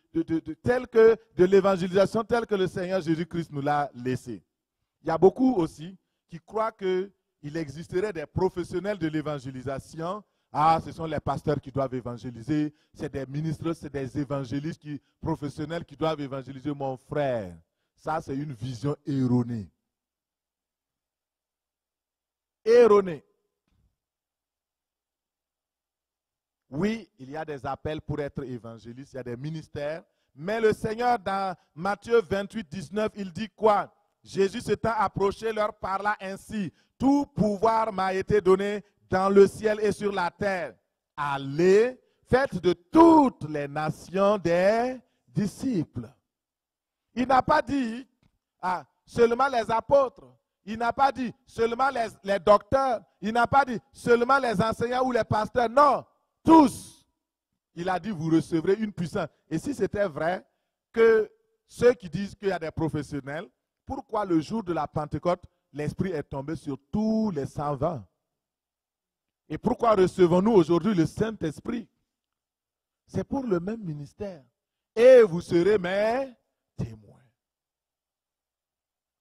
Speaker 1: l'évangélisation telle que le Seigneur Jésus-Christ nous l'a laissée. Il y a beaucoup aussi qui croient qu'il existerait des professionnels de l'évangélisation. Ah, ce sont les pasteurs qui doivent évangéliser, c'est des ministres, c'est des évangélistes professionnels qui doivent évangéliser mon frère. Ça, c'est une vision erronée. Erronée. Oui, il y a des appels pour être évangéliste, il y a des ministères, mais le Seigneur, dans Matthieu 28, 19, il dit quoi? Jésus s'étant approché, leur parla ainsi: tout pouvoir m'a été donné dans le ciel et sur la terre. Allez, faites de toutes les nations des disciples. Il n'a pas dit seulement les apôtres. Il n'a pas dit seulement les docteurs. Il n'a pas dit seulement les enseignants ou les pasteurs. Non, tous. Il a dit, vous recevrez une puissance. Et si c'était vrai que ceux qui disent qu'il y a des professionnels, pourquoi le jour de la Pentecôte, l'Esprit est tombé sur tous les 120? Et pourquoi recevons-nous aujourd'hui le Saint-Esprit? C'est pour le même ministère. Et vous serez mes témoins.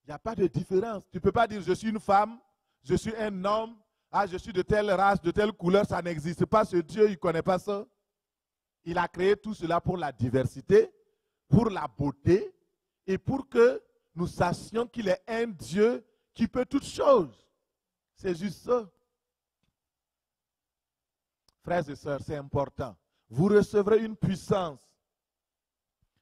Speaker 1: Il n'y a pas de différence. Tu ne peux pas dire, je suis une femme, je suis un homme, je suis de telle race, de telle couleur. Ça n'existe pas. Ce Dieu, il ne connaît pas ça. Il a créé tout cela pour la diversité, pour la beauté et pour que nous sachions qu'il est un Dieu qui peut toutes choses. C'est juste ça. Frères et sœurs, c'est important. Vous recevrez une puissance.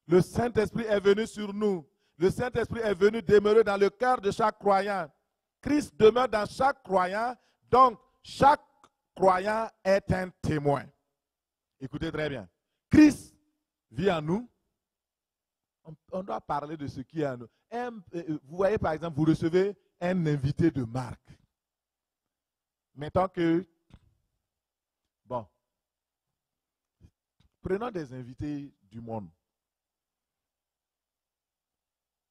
Speaker 1: Le Saint-Esprit est venu sur nous. Le Saint-Esprit est venu demeurer dans le cœur de chaque croyant. Christ demeure dans chaque croyant. Donc, chaque croyant est un témoin. Écoutez très bien. Christ vit en nous. On doit parler de ce qui est en nous. Vous voyez, par exemple, vous recevez un invité de marque. Mettons que, bon, prenons des invités du monde,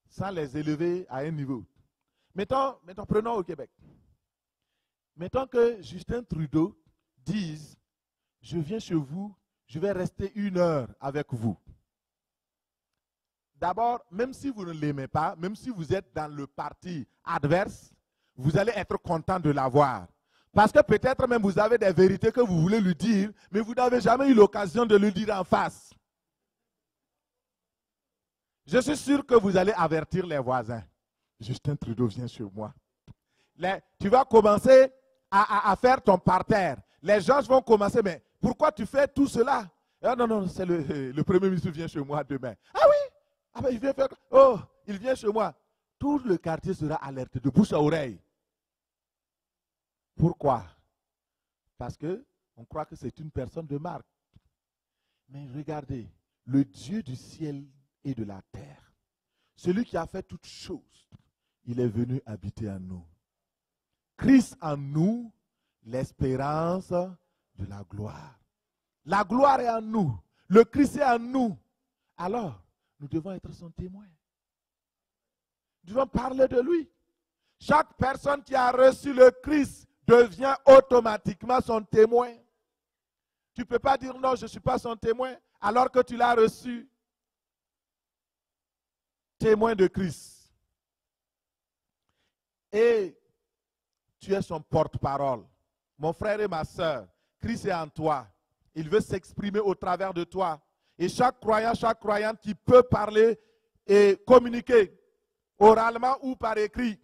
Speaker 1: sans les élever à un niveau. Mettons, prenons au Québec. Mettons que Justin Trudeau dise, je viens chez vous, je vais rester 1 heure avec vous. D'abord, même si vous ne l'aimez pas, même si vous êtes dans le parti adverse, vous allez être content de l'avoir. Parce que peut-être même vous avez des vérités que vous voulez lui dire, mais vous n'avez jamais eu l'occasion de le dire en face. Je suis sûr que vous allez avertir les voisins. Justin Trudeau vient chez moi. Tu vas commencer à faire ton parterre. Les gens vont commencer, mais pourquoi tu fais tout cela? Non, c'est le Premier ministre vient chez moi demain. Ah oui? Ben, il vient faire. Oh, il vient chez moi. Tout le quartier sera alerté de bouche à oreille. Pourquoi? Parce qu'on croit que c'est une personne de marque. Mais regardez, le Dieu du ciel et de la terre, celui qui a fait toutes choses, il est venu habiter en nous. Christ en nous, l'espérance de la gloire. La gloire est en nous. Le Christ est en nous. Alors, nous devons être son témoin. Nous devons parler de lui. Chaque personne qui a reçu le Christ devient automatiquement son témoin. Tu ne peux pas dire non, je ne suis pas son témoin, alors que tu l'as reçu. Témoin de Christ. Et tu es son porte-parole. Mon frère et ma soeur, Christ est en toi. Il veut s'exprimer au travers de toi. Et chaque croyant, chaque croyante qui peut parler et communiquer oralement ou par écrit,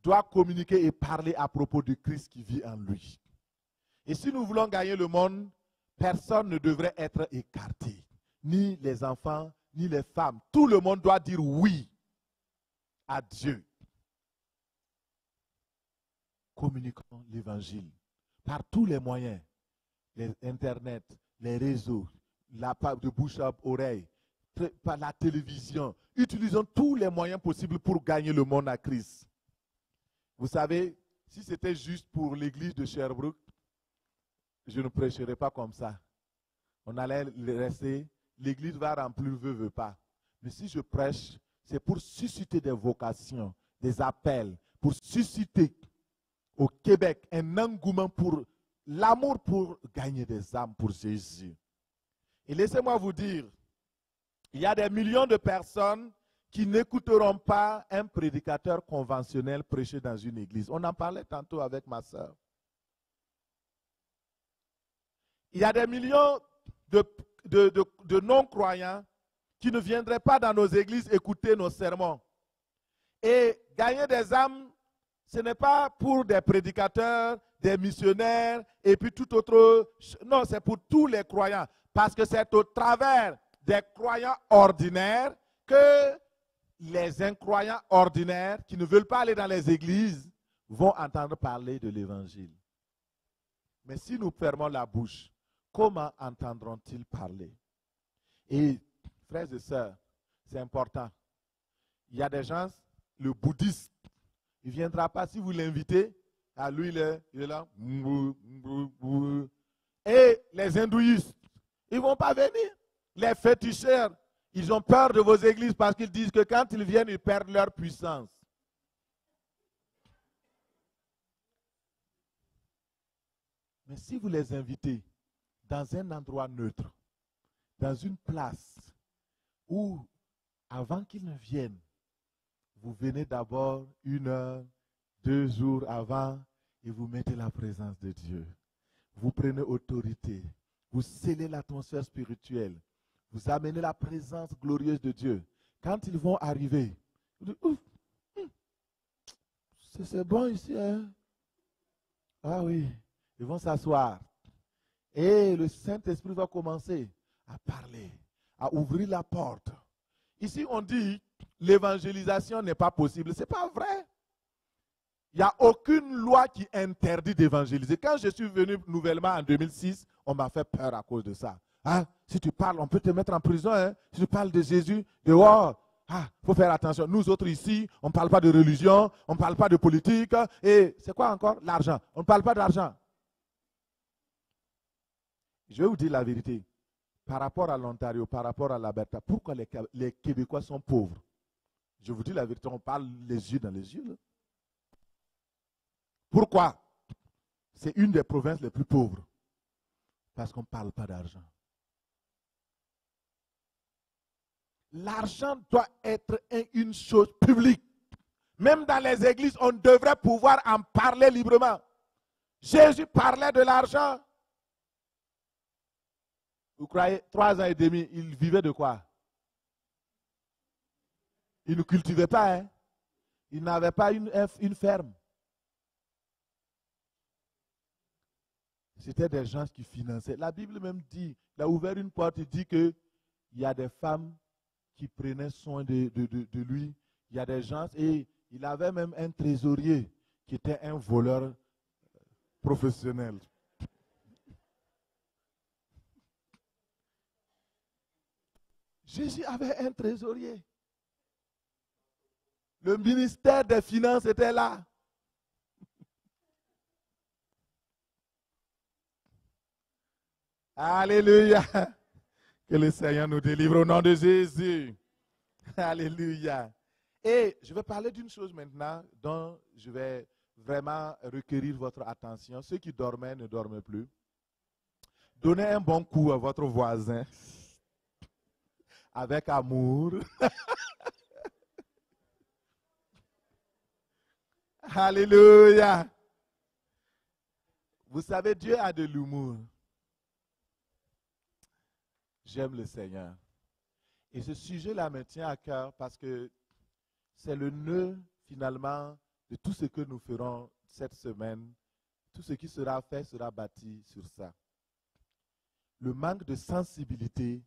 Speaker 1: doit communiquer et parler à propos de Christ qui vit en lui. Et si nous voulons gagner le monde, personne ne devrait être écarté. Ni les enfants, ni les femmes. Tout le monde doit dire oui à Dieu. Communiquons l'évangile par tous les moyens. Les Internet, les réseaux, de bouche à oreille, par la télévision. Utilisons tous les moyens possibles pour gagner le monde à Christ. Vous savez, si c'était juste pour l'église de Sherbrooke, je ne prêcherais pas comme ça. On allait rester, l'église va remplir, veut pas. Mais si je prêche, c'est pour susciter des vocations, des appels, pour susciter au Québec un engouement pour l'amour pour gagner des âmes pour Jésus. Et laissez-moi vous dire, il y a des millions de personnes qui n'écouteront pas un prédicateur conventionnel prêcher dans une église. On en parlait tantôt avec ma soeur. Il y a des millions de non-croyants qui ne viendraient pas dans nos églises écouter nos sermons. Et gagner des âmes, ce n'est pas pour des prédicateurs, des missionnaires et puis tout autre. Non, c'est pour tous les croyants. Parce que c'est au travers des croyants ordinaires que les incroyants ordinaires qui ne veulent pas aller dans les églises vont entendre parler de l'évangile. Mais si nous fermons la bouche, comment entendront-ils parler? Et frères et sœurs, c'est important. Il y a des gens, le bouddhiste, il ne viendra pas si vous l'invitez. Ah, lui, il est là. Et les hindouistes, ils ne vont pas venir. Les féticheurs, ils ont peur de vos églises parce qu'ils disent que quand ils viennent, ils perdent leur puissance. Mais si vous les invitez dans un endroit neutre, dans une place où, avant qu'ils ne viennent, vous venez d'abord 1 heure, 2 jours avant et vous mettez la présence de Dieu. Vous prenez autorité. Vous scellez l'atmosphère spirituelle. Vous amenez la présence glorieuse de Dieu. Quand ils vont arriver, vous dites, c'est bon ici, hein? Ah oui, ils vont s'asseoir. Et le Saint-Esprit va commencer à parler, à ouvrir la porte. Ici, on dit, l'évangélisation n'est pas possible. Ce n'est pas vrai. Il n'y a aucune loi qui interdit d'évangéliser. Quand je suis venu nouvellement en 2006, on m'a fait peur à cause de ça. Hein? Si tu parles, on peut te mettre en prison. Hein? Si tu parles de Jésus, dehors, faut faire attention. Nous autres ici, on ne parle pas de religion, on ne parle pas de politique. Et c'est quoi encore? L'argent. On ne parle pas d'argent. Je vais vous dire la vérité. Par rapport à l'Ontario, par rapport à l'Alberta, pourquoi les Québécois sont pauvres? Je vous dis la vérité, on parle les yeux dans les yeux. Là. Pourquoi? C'est une des provinces les plus pauvres. Parce qu'on ne parle pas d'argent. L'argent doit être une chose publique. Même dans les églises, on devrait pouvoir en parler librement. Jésus parlait de l'argent. Vous croyez, 3 ans et demi, il vivait de quoi? Il ne cultivait pas, hein? Il n'avait pas une ferme. C'était des gens qui finançaient. La Bible même dit, il a ouvert une porte, il dit qu'il y a des femmes qui prenaient soin de lui. Il y a des gens, et il avait même un trésorier qui était un voleur professionnel. Jésus avait un trésorier. Le ministère des Finances était là. Alléluia. Que le Seigneur nous délivre au nom de Jésus. Alléluia. Et je vais parler d'une chose maintenant dont je vais vraiment requérir votre attention. Ceux qui dormaient ne dorment plus. Donnez un bon coup à votre voisin. Avec amour. Alléluia. Vous savez, Dieu a de l'humour. J'aime le Seigneur. Et ce sujet-là me tient à cœur parce que c'est le nœud, finalement, de tout ce que nous ferons cette semaine. Tout ce qui sera fait sera bâti sur ça. Le manque de sensibilité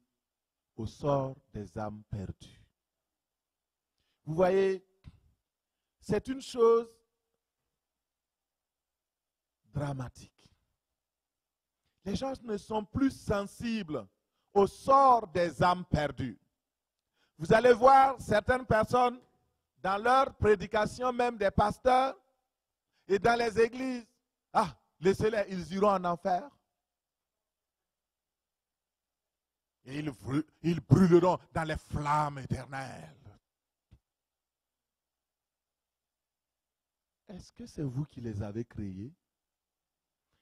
Speaker 1: au sort des âmes perdues. Vous voyez, c'est une chose dramatique. Les gens ne sont plus sensibles au sort des âmes perdues. Vous allez voir certaines personnes dans leur prédication, même des pasteurs, et dans les églises. Ah, laissez-les, ils iront en enfer. Et ils brûleront dans les flammes éternelles. Est-ce que c'est vous qui les avez créés?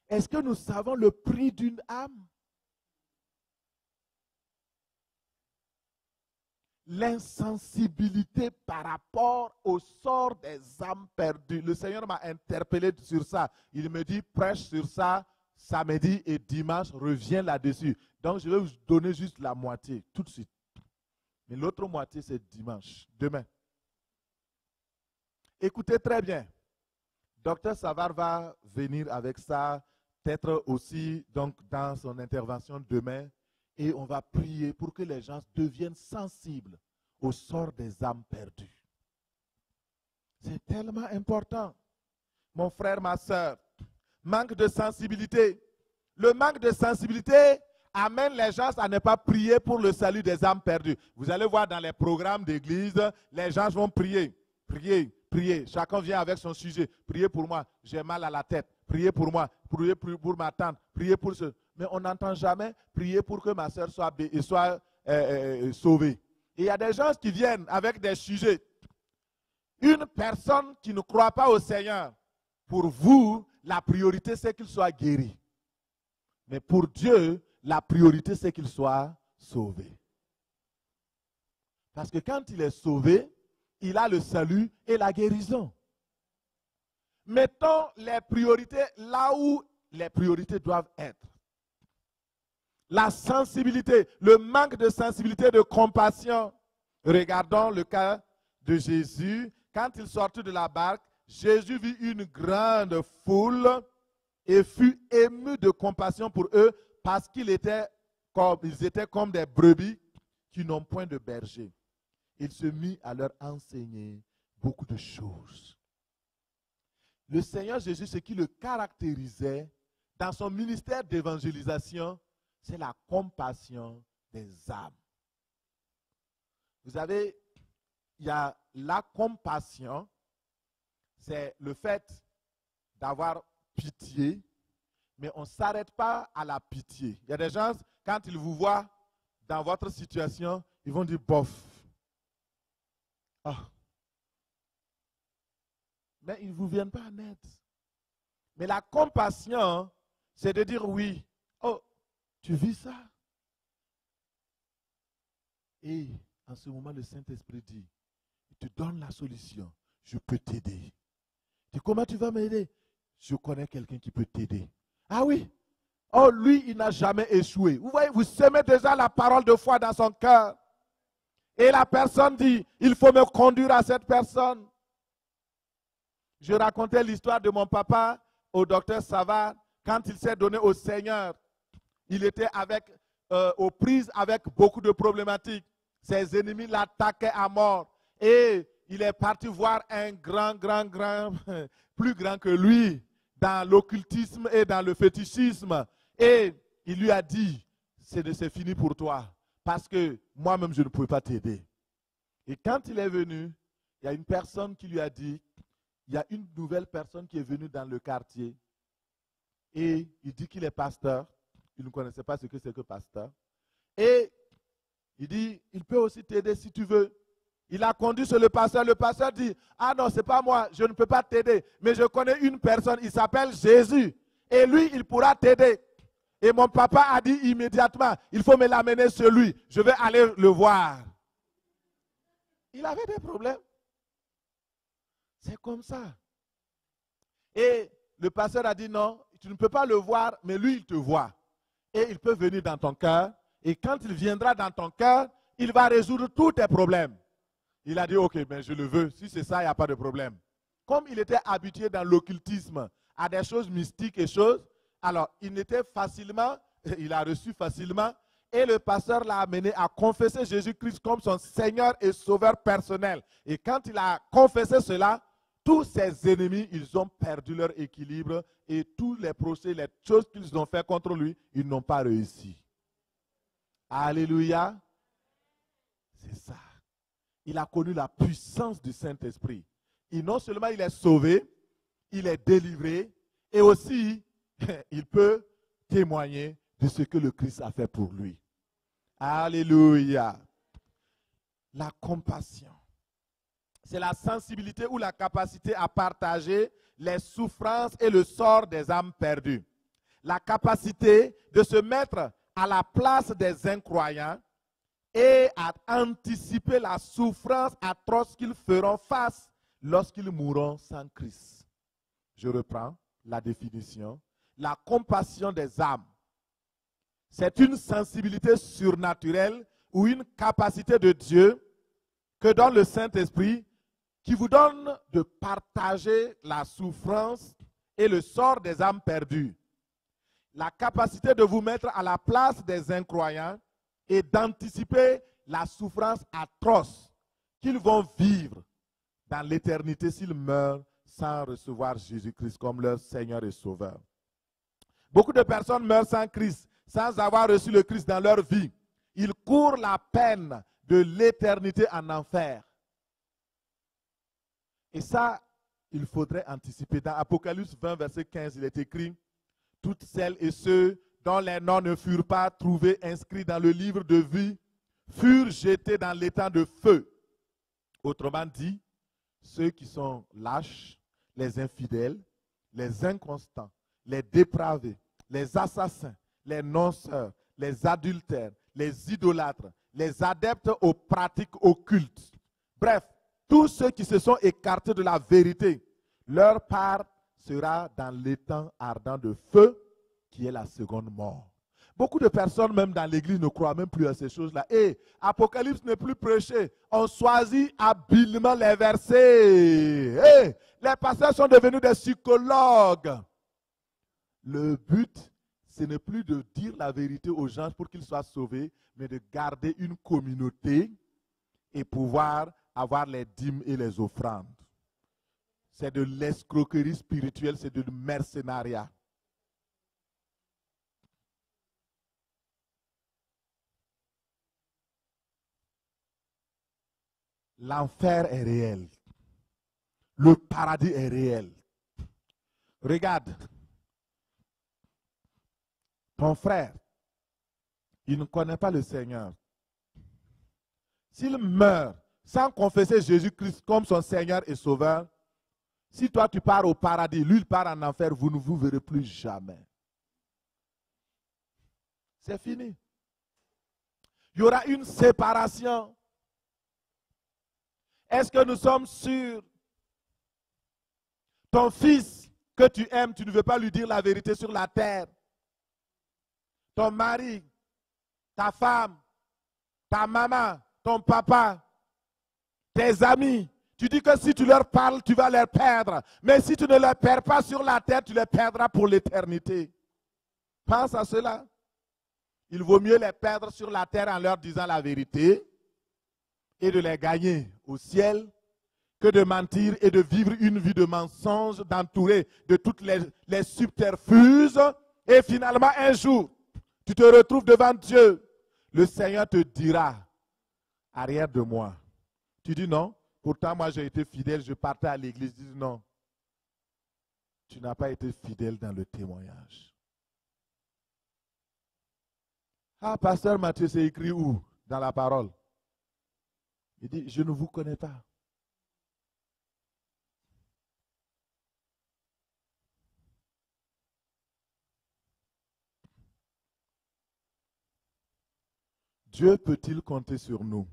Speaker 1: Est-ce que nous savons le prix d'une âme? L'insensibilité par rapport au sort des âmes perdues. Le Seigneur m'a interpellé sur ça. Il me dit, prêche sur ça samedi et dimanche, reviens là-dessus. Donc, je vais vous donner juste la moitié, tout de suite. Mais l'autre moitié, c'est dimanche, demain. Écoutez très bien. Docteur Savard va venir avec ça, peut-être aussi donc, dans son intervention demain, et on va prier pour que les gens deviennent sensibles au sort des âmes perdues. C'est tellement important. Mon frère, ma soeur, manque de sensibilité. Le manque de sensibilité amène les gens à ne pas prier pour le salut des âmes perdues. Vous allez voir dans les programmes d'église, les gens vont prier, prier, prier. Chacun vient avec son sujet. Priez pour moi, j'ai mal à la tête. Priez pour moi, priez pour ma tante, priez pour ce. Mais on n'entend jamais prier pour que ma soeur soit sauvée. Et il y a des gens qui viennent avec des sujets. Une personne qui ne croit pas au Seigneur, pour vous, la priorité c'est qu'il soit guéri. Mais pour Dieu, la priorité c'est qu'il soit sauvé. Parce que quand il est sauvé, il a le salut et la guérison. Mettons les priorités là où les priorités doivent être. La sensibilité, le manque de sensibilité, de compassion. Regardons le cas de Jésus. Quand il sortit de la barque, Jésus vit une grande foule et fut ému de compassion pour eux parce qu'ils étaient comme des brebis qui n'ont point de berger. Il se mit à leur enseigner beaucoup de choses. Le Seigneur Jésus, ce qui le caractérisait dans son ministère d'évangélisation, c'est la compassion des âmes. Vous savez, il y a la compassion, c'est le fait d'avoir pitié, mais on ne s'arrête pas à la pitié. Il y a des gens, quand ils vous voient dans votre situation, ils vont dire bof. Ah. Mais ils ne vous viennent pas en aide. Mais la compassion, c'est de dire oui. Oh, tu vis ça? Et en ce moment, le Saint-Esprit dit, il te donne la solution. Je peux t'aider. Tu dis, comment tu vas m'aider? Je connais quelqu'un qui peut t'aider. Ah oui? Oh, lui, il n'a jamais échoué. Vous voyez, vous semez déjà la parole de foi dans son cœur. Et la personne dit, il faut me conduire à cette personne. Je racontais l'histoire de mon papa au docteur Savard. Quand il s'est donné au Seigneur, il était aux prises avec beaucoup de problématiques. Ses ennemis l'attaquaient à mort. Et il est parti voir un grand, plus grand que lui, dans l'occultisme et dans le fétichisme. Et il lui a dit, c'est fini pour toi. Parce que moi-même, je ne pouvais pas t'aider. Et quand il est venu, il y a une personne qui lui a dit, il y a une nouvelle personne qui est venue dans le quartier. Et il dit qu'il est pasteur. Il ne connaissait pas ce que c'est que pasteur. Et il dit, il peut aussi t'aider si tu veux. Il a conduit sur le pasteur. Le pasteur dit, ah non, ce n'est pas moi, je ne peux pas t'aider. Mais je connais une personne, il s'appelle Jésus. Et lui, il pourra t'aider. Et mon papa a dit immédiatement, il faut me l'amener sur lui. Je vais aller le voir. Il avait des problèmes. C'est comme ça. Et le pasteur a dit non, tu ne peux pas le voir, mais lui, il te voit. Et il peut venir dans ton cœur. Et quand il viendra dans ton cœur, il va résoudre tous tes problèmes. Il a dit, ok, ben je le veux. Si c'est ça, il n'y a pas de problème. Comme il était habitué dans l'occultisme à des choses mystiques et choses, alors il a reçu facilement. Et le pasteur l'a amené à confesser Jésus-Christ comme son Seigneur et Sauveur personnel. Et quand il a confessé cela, tous ses ennemis, ils ont perdu leur équilibre et tous les procès, les choses qu'ils ont fait contre lui, ils n'ont pas réussi. Alléluia. C'est ça. Il a connu la puissance du Saint-Esprit. Et non seulement il est sauvé, il est délivré et aussi il peut témoigner de ce que le Christ a fait pour lui. Alléluia. La compassion. C'est la sensibilité ou la capacité à partager les souffrances et le sort des âmes perdues. La capacité de se mettre à la place des incroyants et à anticiper la souffrance atroce qu'ils feront face lorsqu'ils mourront sans Christ. Je reprends la définition. La compassion des âmes, c'est une sensibilité surnaturelle ou une capacité de Dieu que donne le Saint-Esprit qui vous donne de partager la souffrance et le sort des âmes perdues. La capacité de vous mettre à la place des incroyants et d'anticiper la souffrance atroce qu'ils vont vivre dans l'éternité s'ils meurent sans recevoir Jésus-Christ comme leur Seigneur et Sauveur. Beaucoup de personnes meurent sans Christ, sans avoir reçu le Christ dans leur vie. Ils courent la peine de l'éternité en enfer. Et ça, il faudrait anticiper. Dans Apocalypse 20, verset 15, il est écrit « Toutes celles et ceux dont les noms ne furent pas trouvés inscrits dans le livre de vie furent jetés dans l'étang de feu. » Autrement dit, ceux qui sont lâches, les infidèles, les inconstants, les dépravés, les assassins, les non-sœurs, les adultères, les idolâtres, les adeptes aux pratiques occultes. Bref, tous ceux qui se sont écartés de la vérité, leur part sera dans l'étang ardent de feu qui est la seconde mort. Beaucoup de personnes, même dans l'église, ne croient même plus à ces choses-là. Et Apocalypse n'est plus prêché. On choisit habilement les versets. Et les pasteurs sont devenus des psychologues. Le but, ce n'est plus de dire la vérité aux gens pour qu'ils soient sauvés, mais de garder une communauté et pouvoir avoir les dîmes et les offrandes. C'est de l'escroquerie spirituelle, c'est du mercenariat. L'enfer est réel. Le paradis est réel. Regarde, ton frère, il ne connaît pas le Seigneur. S'il meurt sans confesser Jésus-Christ comme son Seigneur et Sauveur, si toi tu pars au paradis, lui il part en enfer, vous ne vous verrez plus jamais. C'est fini. Il y aura une séparation. Est-ce que nous sommes sûrs? Ton fils que tu aimes, tu ne veux pas lui dire la vérité sur la terre. Ton mari, ta femme, ta maman, ton papa, tes amis. Tu dis que si tu leur parles, tu vas les perdre. Mais si tu ne les perds pas sur la terre, tu les perdras pour l'éternité. Pense à cela. Il vaut mieux les perdre sur la terre en leur disant la vérité et de les gagner au ciel que de mentir et de vivre une vie de mensonge, d'entourer de toutes les subterfuges. Et finalement, un jour, tu te retrouves devant Dieu. Le Seigneur te dira, arrière de moi. Tu dis non, pourtant moi j'ai été fidèle, je partais à l'église. Tu dis non, tu n'as pas été fidèle dans le témoignage. Ah, pasteur Matthieu, c'est écrit où? Dans la parole. Il dit, je ne vous connais pas. Dieu peut-il compter sur nous?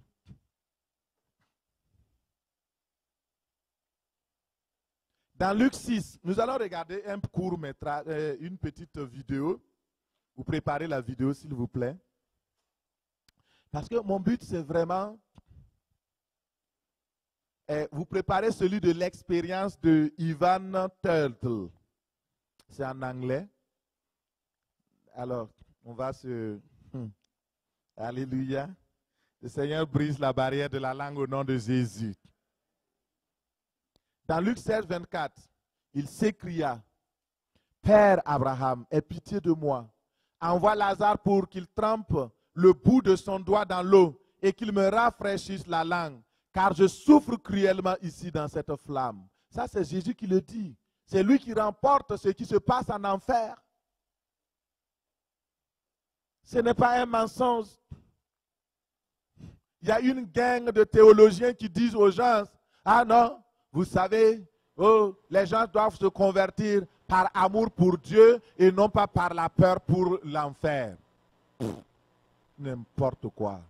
Speaker 1: Dans Luc 6, nous allons regarder un court métrage, une petite vidéo. Vous préparez la vidéo, s'il vous plaît. Parce que mon but, c'est vraiment... vous préparez celui de l'expérience de Ivan Turtle. C'est en anglais. Alors, on va se... Alléluia. Le Seigneur brise la barrière de la langue au nom de Jésus. Dans Luc 16, 24, il s'écria, « Père Abraham, aie pitié de moi. Envoie Lazare pour qu'il trempe le bout de son doigt dans l'eau et qu'il me rafraîchisse la langue, car je souffre cruellement ici dans cette flamme. » Ça, c'est Jésus qui le dit. C'est lui qui remporte ce qui se passe en enfer. Ce n'est pas un mensonge. Il y a une gang de théologiens qui disent aux gens, « Ah non, vous savez, oh, les gens doivent se convertir par amour pour Dieu et non pas par la peur pour l'enfer. » N'importe quoi.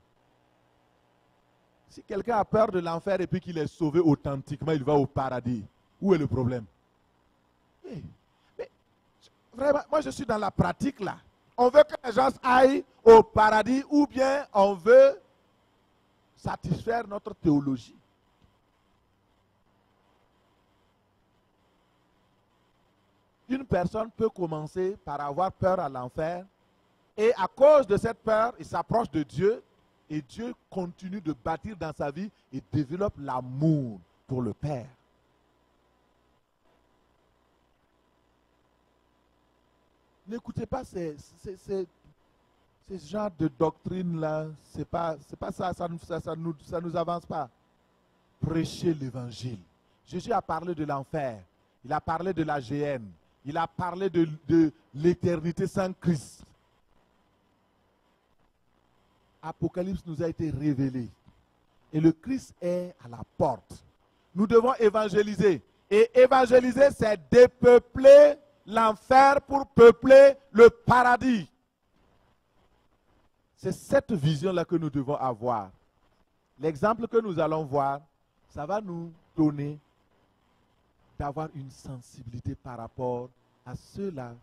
Speaker 1: Si quelqu'un a peur de l'enfer et puis qu'il est sauvé authentiquement, il va au paradis. Où est le problème? Mais vraiment, moi je suis dans la pratique là. On veut que les gens aillent au paradis ou bien on veut satisfaire notre théologie. une personne peut commencer par avoir peur à l'enfer et à cause de cette peur, il s'approche de Dieu et Dieu continue de bâtir dans sa vie et développe l'amour pour le Père. N'écoutez pas ce genre de doctrine-là, c'est pas ça, ça nous avance pas. Prêchez l'évangile. Jésus a parlé de l'enfer, il a parlé de la géhenne, il a parlé de l'éternité sans Christ. Apocalypse nous a été révélé. Et le Christ est à la porte. Nous devons évangéliser. Et évangéliser, c'est dépeupler l'enfer pour peupler le paradis. C'est cette vision-là que nous devons avoir. L'exemple que nous allons voir, ça va nous donner d'avoir une sensibilité par rapport à ceux-là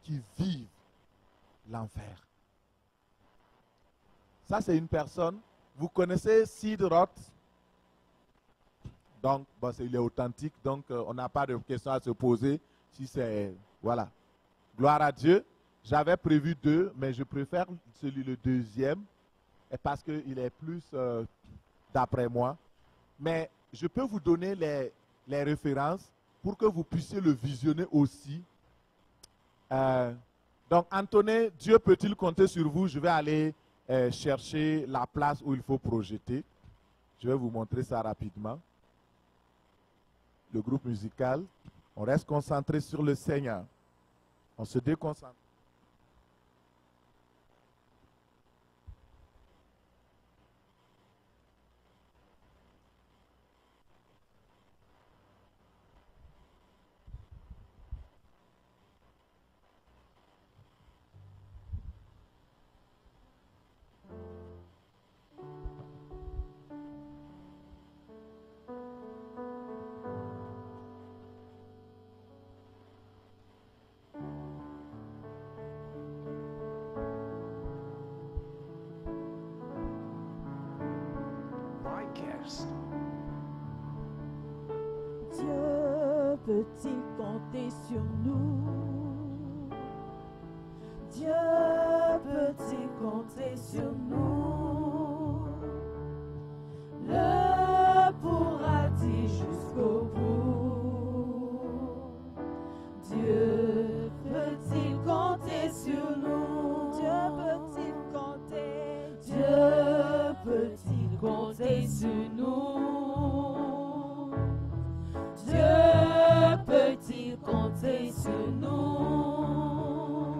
Speaker 1: qui vivent l'enfer. Ça, c'est une personne. Vous connaissez Sid Roth? Donc, bon, il est authentique, donc on n'a pas de questions à se poser. Si c'est, voilà. Gloire à Dieu. J'avais prévu 2, mais je préfère le deuxième, parce qu'il est plus d'après moi. Mais je peux vous donner les références pour que vous puissiez le visionner aussi. Donc, Anthony, Dieu peut-il compter sur vous? Je vais aller chercher la place où il faut projeter. Je vais vous montrer ça rapidement. Le groupe musical, on reste concentré sur le Seigneur. On se déconcentre.
Speaker 2: Dieu peut-il compter sur nous? Dieu peut-il compter sur nous? Le pourra-t-il jusqu'au bout? Dieu peut-il compter sur nous? Dieu peut-il compter? Dieu peut-il compter sur nous? Dieu peut-il compter sur nous?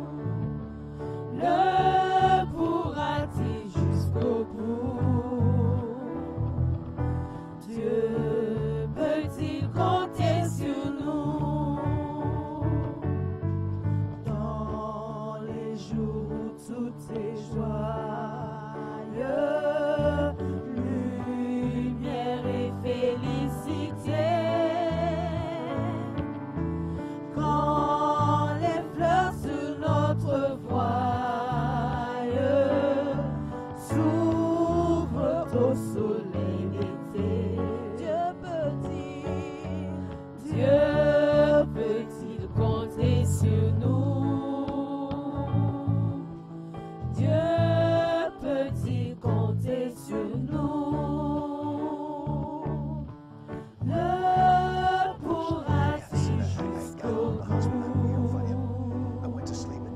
Speaker 2: Le pourra-t-il jusqu'au bout? Dieu peut-il compter sur nous? Dans les jours où tout est joyeux, lumière et félicité. Quand les fleurs sur notre voile s'ouvrent au soleil d'été, Dieu peut-il compter sur nous? Dieu peut-il compter sur nous? Le pourra-t-il jusqu'au bout?
Speaker 3: I went to sleep at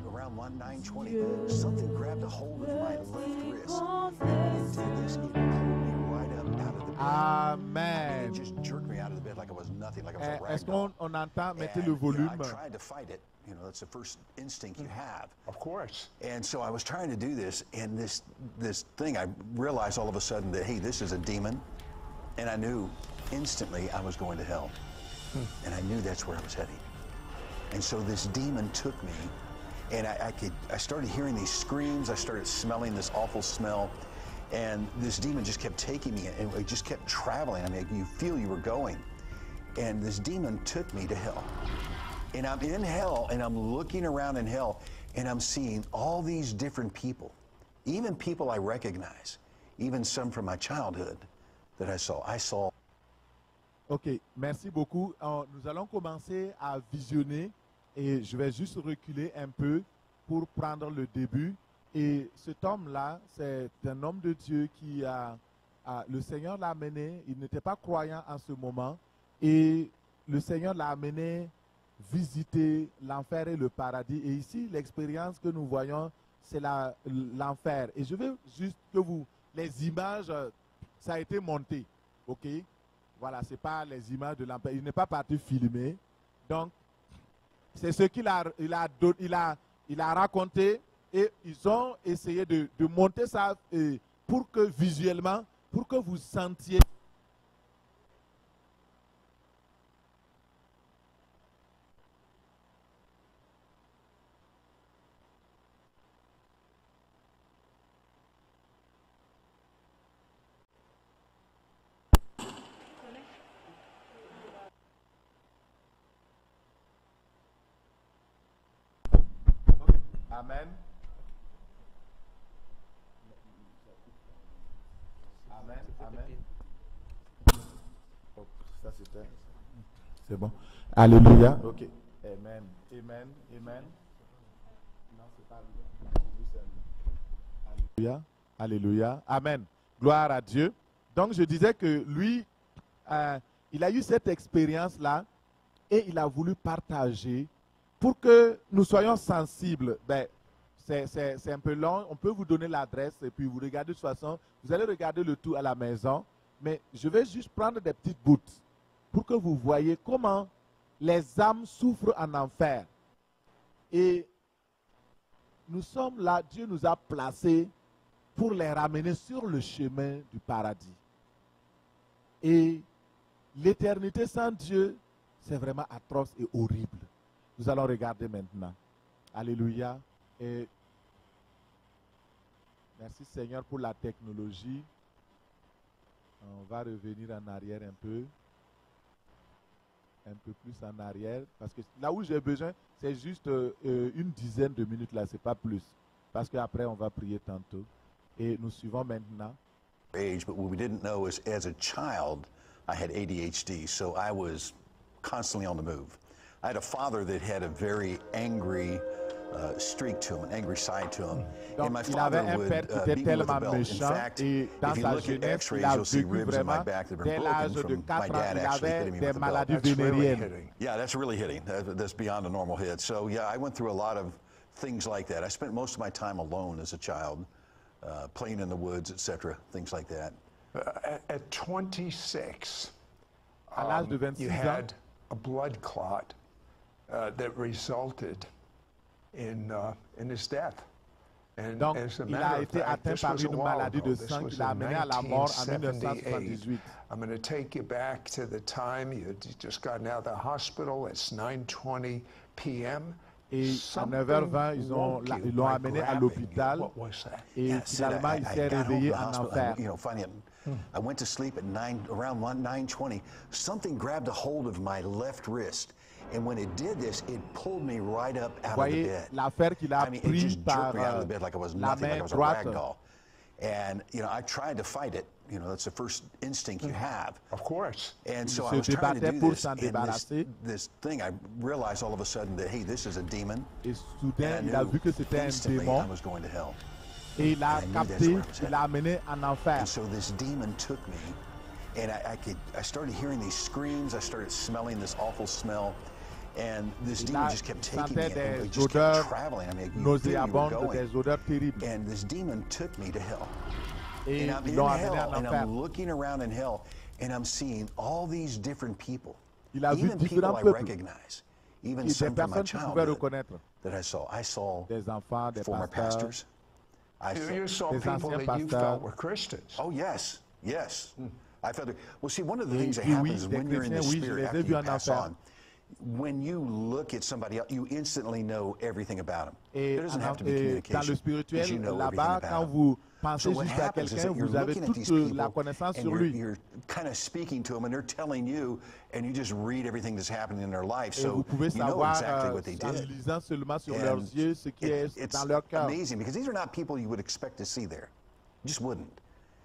Speaker 3: around 9:20. Something grabbed a hold of my left wrist. And it did this. It pulled me right up out of the bed.
Speaker 1: Amen.
Speaker 3: It just jerked me out of the bed like I was nothing, like I was a rag
Speaker 1: Est-ce
Speaker 3: doll.
Speaker 1: qu'on entend? Mettez
Speaker 3: And,
Speaker 1: le volume.
Speaker 3: I tried to fight it. You know, that's the first instinct you have.
Speaker 4: Of course.
Speaker 3: And so I was trying to do this, and this thing, I realized all of a sudden that, hey, this is a demon. And I knew instantly I was going to hell. And I knew that's where I was heading. And so this demon took me, and I started hearing these screams. I started smelling this awful smell. And this demon just kept taking me, and it just kept traveling. I mean, you feel you were going. And this demon took me to hell. And I'm in hell, and I'm looking around in hell, and I'm seeing all these different people, even people I recognize, even some from my childhood that I saw. I saw
Speaker 1: Ok, merci beaucoup. Nous allons commencer à visionner et je vais juste reculer un peu pour prendre le début. Et cet homme-là, c'est un homme de Dieu le Seigneur l'a amené, il n'était pas croyant en ce moment, et le Seigneur l'a amené visiter l'enfer et le paradis. Et ici, l'expérience que nous voyons, c'est l'enfer. Et je veux juste que les images, ça a été monté, ok? Voilà, ce n'est pas les images de l'enfer. Il n'est pas parti filmer. Donc, c'est ce qu'il a raconté et ils ont essayé de monter ça pour que visuellement, pour que vous sentiez. Amen. Amen. Amen. Oh, ça c'était. C'est bon. Alléluia. Ok. Amen. Amen. Amen. Non, c'est pas Alléluia. Alléluia. Amen. Gloire à Dieu. Donc je disais que lui, il a eu cette expérience-là et il a voulu partager pour que nous soyons sensibles. Ben, c'est un peu long. On peut vous donner l'adresse et puis vous regardez de toute façon. Vous allez regarder le tout à la maison. Mais je vais juste prendre des petites bouts pour que vous voyez comment les âmes souffrent en enfer. Et nous sommes là, Dieu nous a placés pour les ramener sur le chemin du paradis. Et l'éternité sans Dieu, c'est vraiment atroce et horrible. Nous allons regarder maintenant. Alléluia. Et merci Seigneur pour la technologie. On va revenir en arrière un peu plus en arrière. Parce que là où j'ai besoin, c'est juste une dizaine de minutes là, c'est pas plus. Parce qu'après, on va prier tantôt. Et nous suivons maintenant.
Speaker 3: Age, but what we didn't know is as a child, I had ADHD, so I was constantly on the move. I had a father that had a very angry streak to him, an angry side to him.
Speaker 1: Donc,
Speaker 3: and my
Speaker 1: il avait
Speaker 3: father
Speaker 1: un
Speaker 3: would
Speaker 1: père qui était
Speaker 3: beat me with a
Speaker 1: tellement
Speaker 3: belt. In
Speaker 1: méchant
Speaker 3: fact,
Speaker 1: et dans
Speaker 3: if you
Speaker 1: sa
Speaker 3: look at
Speaker 1: jeunesse,
Speaker 3: x-rays,
Speaker 1: il a
Speaker 3: you'll see
Speaker 1: vécu
Speaker 3: ribs in my
Speaker 1: vraiment
Speaker 3: back that have
Speaker 1: dès
Speaker 3: been
Speaker 1: l'âge
Speaker 3: broken
Speaker 1: de
Speaker 3: from
Speaker 1: 4
Speaker 3: my
Speaker 1: ans,
Speaker 3: dad
Speaker 1: il
Speaker 3: actually
Speaker 1: avait
Speaker 3: hitting me
Speaker 1: des
Speaker 3: with a belt.
Speaker 1: maladies
Speaker 2: That's really
Speaker 1: vénériennes.
Speaker 2: hitting.
Speaker 3: Yeah, that's really hitting. That's beyond a normal hit. So yeah, I went through a lot of things like that. I spent most of my time alone as a child, playing in the woods, etc., things like that.
Speaker 2: At 26,
Speaker 1: À l'âge de 26
Speaker 2: you
Speaker 1: ans,
Speaker 2: had a blood clot that resulted in his death. And
Speaker 1: donc
Speaker 2: as a
Speaker 1: il a
Speaker 2: matter of
Speaker 1: été
Speaker 2: fact,
Speaker 1: atteint
Speaker 2: this
Speaker 1: par
Speaker 2: was a
Speaker 1: une
Speaker 2: while
Speaker 1: maladie
Speaker 2: ago.
Speaker 1: de
Speaker 2: This
Speaker 1: sang
Speaker 2: was
Speaker 1: qui l'a
Speaker 2: in
Speaker 1: amené à la mort en
Speaker 2: 1978.
Speaker 1: 1978.
Speaker 2: I'm going to take you back to the time you had just gotten out of the hospital. It's 9:20 p.m.
Speaker 1: Et à 9h20, ils l'ont amené à l'hôpital.
Speaker 2: What was that?
Speaker 1: Et
Speaker 3: Yeah, Sid,
Speaker 1: finalement, il s'est
Speaker 3: got home
Speaker 1: réveillé
Speaker 3: from the
Speaker 1: en
Speaker 3: hospital,
Speaker 1: enfer.
Speaker 3: you know, finally, I went to sleep at around 9:20. Something grabbed a hold of my left wrist, and when it did this, it pulled me right up out of the
Speaker 1: Voyez
Speaker 3: bed.
Speaker 1: l'affaire qu'il a
Speaker 3: I mean, it
Speaker 1: pris
Speaker 3: just
Speaker 1: par
Speaker 3: jerked me out of the bed like I was
Speaker 1: la
Speaker 3: nothing, like I
Speaker 1: main
Speaker 3: was a
Speaker 1: droite.
Speaker 3: rag doll. And you know, I tried to fight it. You know, that's the first instinct you have.
Speaker 2: Of course.
Speaker 3: And so
Speaker 1: Il
Speaker 3: I
Speaker 1: se
Speaker 3: was trying to
Speaker 1: débattait
Speaker 3: do
Speaker 1: pour
Speaker 3: this,
Speaker 1: s'en
Speaker 3: and
Speaker 1: débarrasser.
Speaker 3: this thing, I realized all of a sudden that hey, this is a demon.
Speaker 1: Et
Speaker 3: And
Speaker 1: soudain,
Speaker 3: I
Speaker 1: il a
Speaker 3: knew
Speaker 1: vu que c'était un
Speaker 3: instantly
Speaker 1: démon.
Speaker 3: I was going to hell.
Speaker 1: Et il a
Speaker 3: I knew
Speaker 1: capté,
Speaker 3: that's where I was
Speaker 1: il l'a amené en enfer.
Speaker 3: And so this demon took me, and I started hearing these screams. I started smelling this awful smell, and this demon just kept taking me,
Speaker 1: sentait
Speaker 3: and
Speaker 1: des
Speaker 3: it just kept
Speaker 1: odeurs
Speaker 3: traveling. I mean, you knew you were
Speaker 1: nauséabondes,
Speaker 3: going.
Speaker 1: des odeurs terribles.
Speaker 3: And this demon took me to hell.
Speaker 1: Et
Speaker 3: And I'm
Speaker 1: ils
Speaker 3: in
Speaker 1: l'ont amené
Speaker 3: hell,
Speaker 1: en
Speaker 3: and
Speaker 1: enfer.
Speaker 3: I'm looking around in hell, and I'm seeing all these different people,
Speaker 1: Il a vu
Speaker 3: even people
Speaker 1: différents
Speaker 3: I
Speaker 1: peuples.
Speaker 3: recognize, even
Speaker 1: Et des
Speaker 3: some from my
Speaker 1: personnes qu'il pouvait
Speaker 3: childhood
Speaker 1: reconnaître.
Speaker 3: that I saw. I saw
Speaker 1: Des enfants, des
Speaker 3: former
Speaker 1: pasteurs.
Speaker 3: pastors. I
Speaker 2: You saw
Speaker 1: Des
Speaker 2: people
Speaker 1: anciens
Speaker 2: that you
Speaker 1: pasteurs.
Speaker 2: felt were Christians.
Speaker 3: Oh, yes, yes. I felt it. Well, see, one of the
Speaker 1: Et
Speaker 3: things that
Speaker 1: puis oui,
Speaker 3: happens
Speaker 1: des
Speaker 3: when you're in the
Speaker 1: chrétiens, oui, je
Speaker 3: spirit
Speaker 1: les ai
Speaker 3: after
Speaker 1: vus
Speaker 3: you
Speaker 1: en
Speaker 3: pass
Speaker 1: enfer.
Speaker 3: on, when you look at somebody else, you instantly know everything about them.
Speaker 1: Et,
Speaker 3: There doesn't have to be
Speaker 1: dans
Speaker 3: communication.
Speaker 1: le spirituel,
Speaker 3: but you know
Speaker 1: là-bas,
Speaker 3: everything
Speaker 1: quand
Speaker 3: about
Speaker 1: vous
Speaker 3: them.
Speaker 1: pensez
Speaker 3: So what
Speaker 1: juste à
Speaker 3: happens is
Speaker 1: quelqu'un,
Speaker 3: that you're
Speaker 1: vous avez
Speaker 3: looking at
Speaker 1: toute
Speaker 3: these
Speaker 1: la
Speaker 3: people
Speaker 1: connaissance
Speaker 3: and
Speaker 1: sur
Speaker 3: you're,
Speaker 1: lui.
Speaker 3: you're kind of speaking to them and they're telling you and you just read everything that's happening in their life.
Speaker 1: Et
Speaker 3: So
Speaker 1: vous pouvez
Speaker 3: you know
Speaker 1: savoir,
Speaker 3: exactly what they
Speaker 1: en
Speaker 3: did.
Speaker 1: lisant seulement sur
Speaker 3: And
Speaker 1: leurs yeux, ce qui est
Speaker 3: it's
Speaker 1: dans leur cœur.
Speaker 3: amazing because these are not people you would expect to see there. You just wouldn't.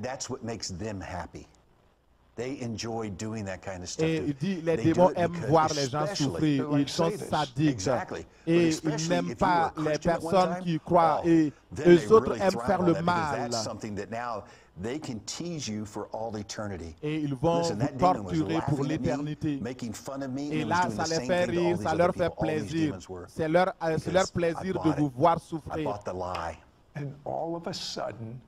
Speaker 3: That's what makes them happy. They enjoy doing that kind of stuff.
Speaker 1: Et il dit, les
Speaker 3: They do
Speaker 1: démons
Speaker 3: it
Speaker 1: aiment
Speaker 3: because-
Speaker 1: voir les gens
Speaker 3: especially-
Speaker 1: souffrir.
Speaker 2: they're like
Speaker 1: Ils sont
Speaker 2: sadists.
Speaker 1: sadiques.
Speaker 3: Exactly. But
Speaker 1: Et ils
Speaker 3: especially
Speaker 1: n'aiment
Speaker 3: if you were
Speaker 1: pas
Speaker 3: a
Speaker 1: les
Speaker 3: Christian at one
Speaker 1: personnes
Speaker 3: time,
Speaker 1: qui croient.
Speaker 3: oh,
Speaker 1: Et
Speaker 3: then
Speaker 1: eux
Speaker 3: they
Speaker 1: autres
Speaker 3: really
Speaker 1: aiment
Speaker 3: thrive
Speaker 1: faire
Speaker 3: on
Speaker 1: le
Speaker 3: that because
Speaker 1: mal.
Speaker 3: that's something that now they can tease you for all eternity.
Speaker 1: Et ils vont
Speaker 3: Listen,
Speaker 1: vous
Speaker 3: that demon was
Speaker 1: torturer pour
Speaker 3: laughing at me,
Speaker 1: l'éternité.
Speaker 3: making fun of me,
Speaker 1: Et
Speaker 3: and
Speaker 1: là,
Speaker 3: was doing
Speaker 1: ça
Speaker 3: the
Speaker 1: les
Speaker 3: same
Speaker 1: fait
Speaker 3: thing to all
Speaker 1: rire,
Speaker 3: these
Speaker 1: ça
Speaker 3: other
Speaker 1: leur fait
Speaker 3: people, all these
Speaker 1: plaisir.
Speaker 3: demons were.
Speaker 1: C'est leur
Speaker 3: Because
Speaker 1: plaisir
Speaker 3: I
Speaker 1: de
Speaker 3: bought
Speaker 1: vous
Speaker 3: it.
Speaker 1: voir
Speaker 3: I
Speaker 1: souffrir.
Speaker 3: bought the lie.
Speaker 2: And all of a sudden,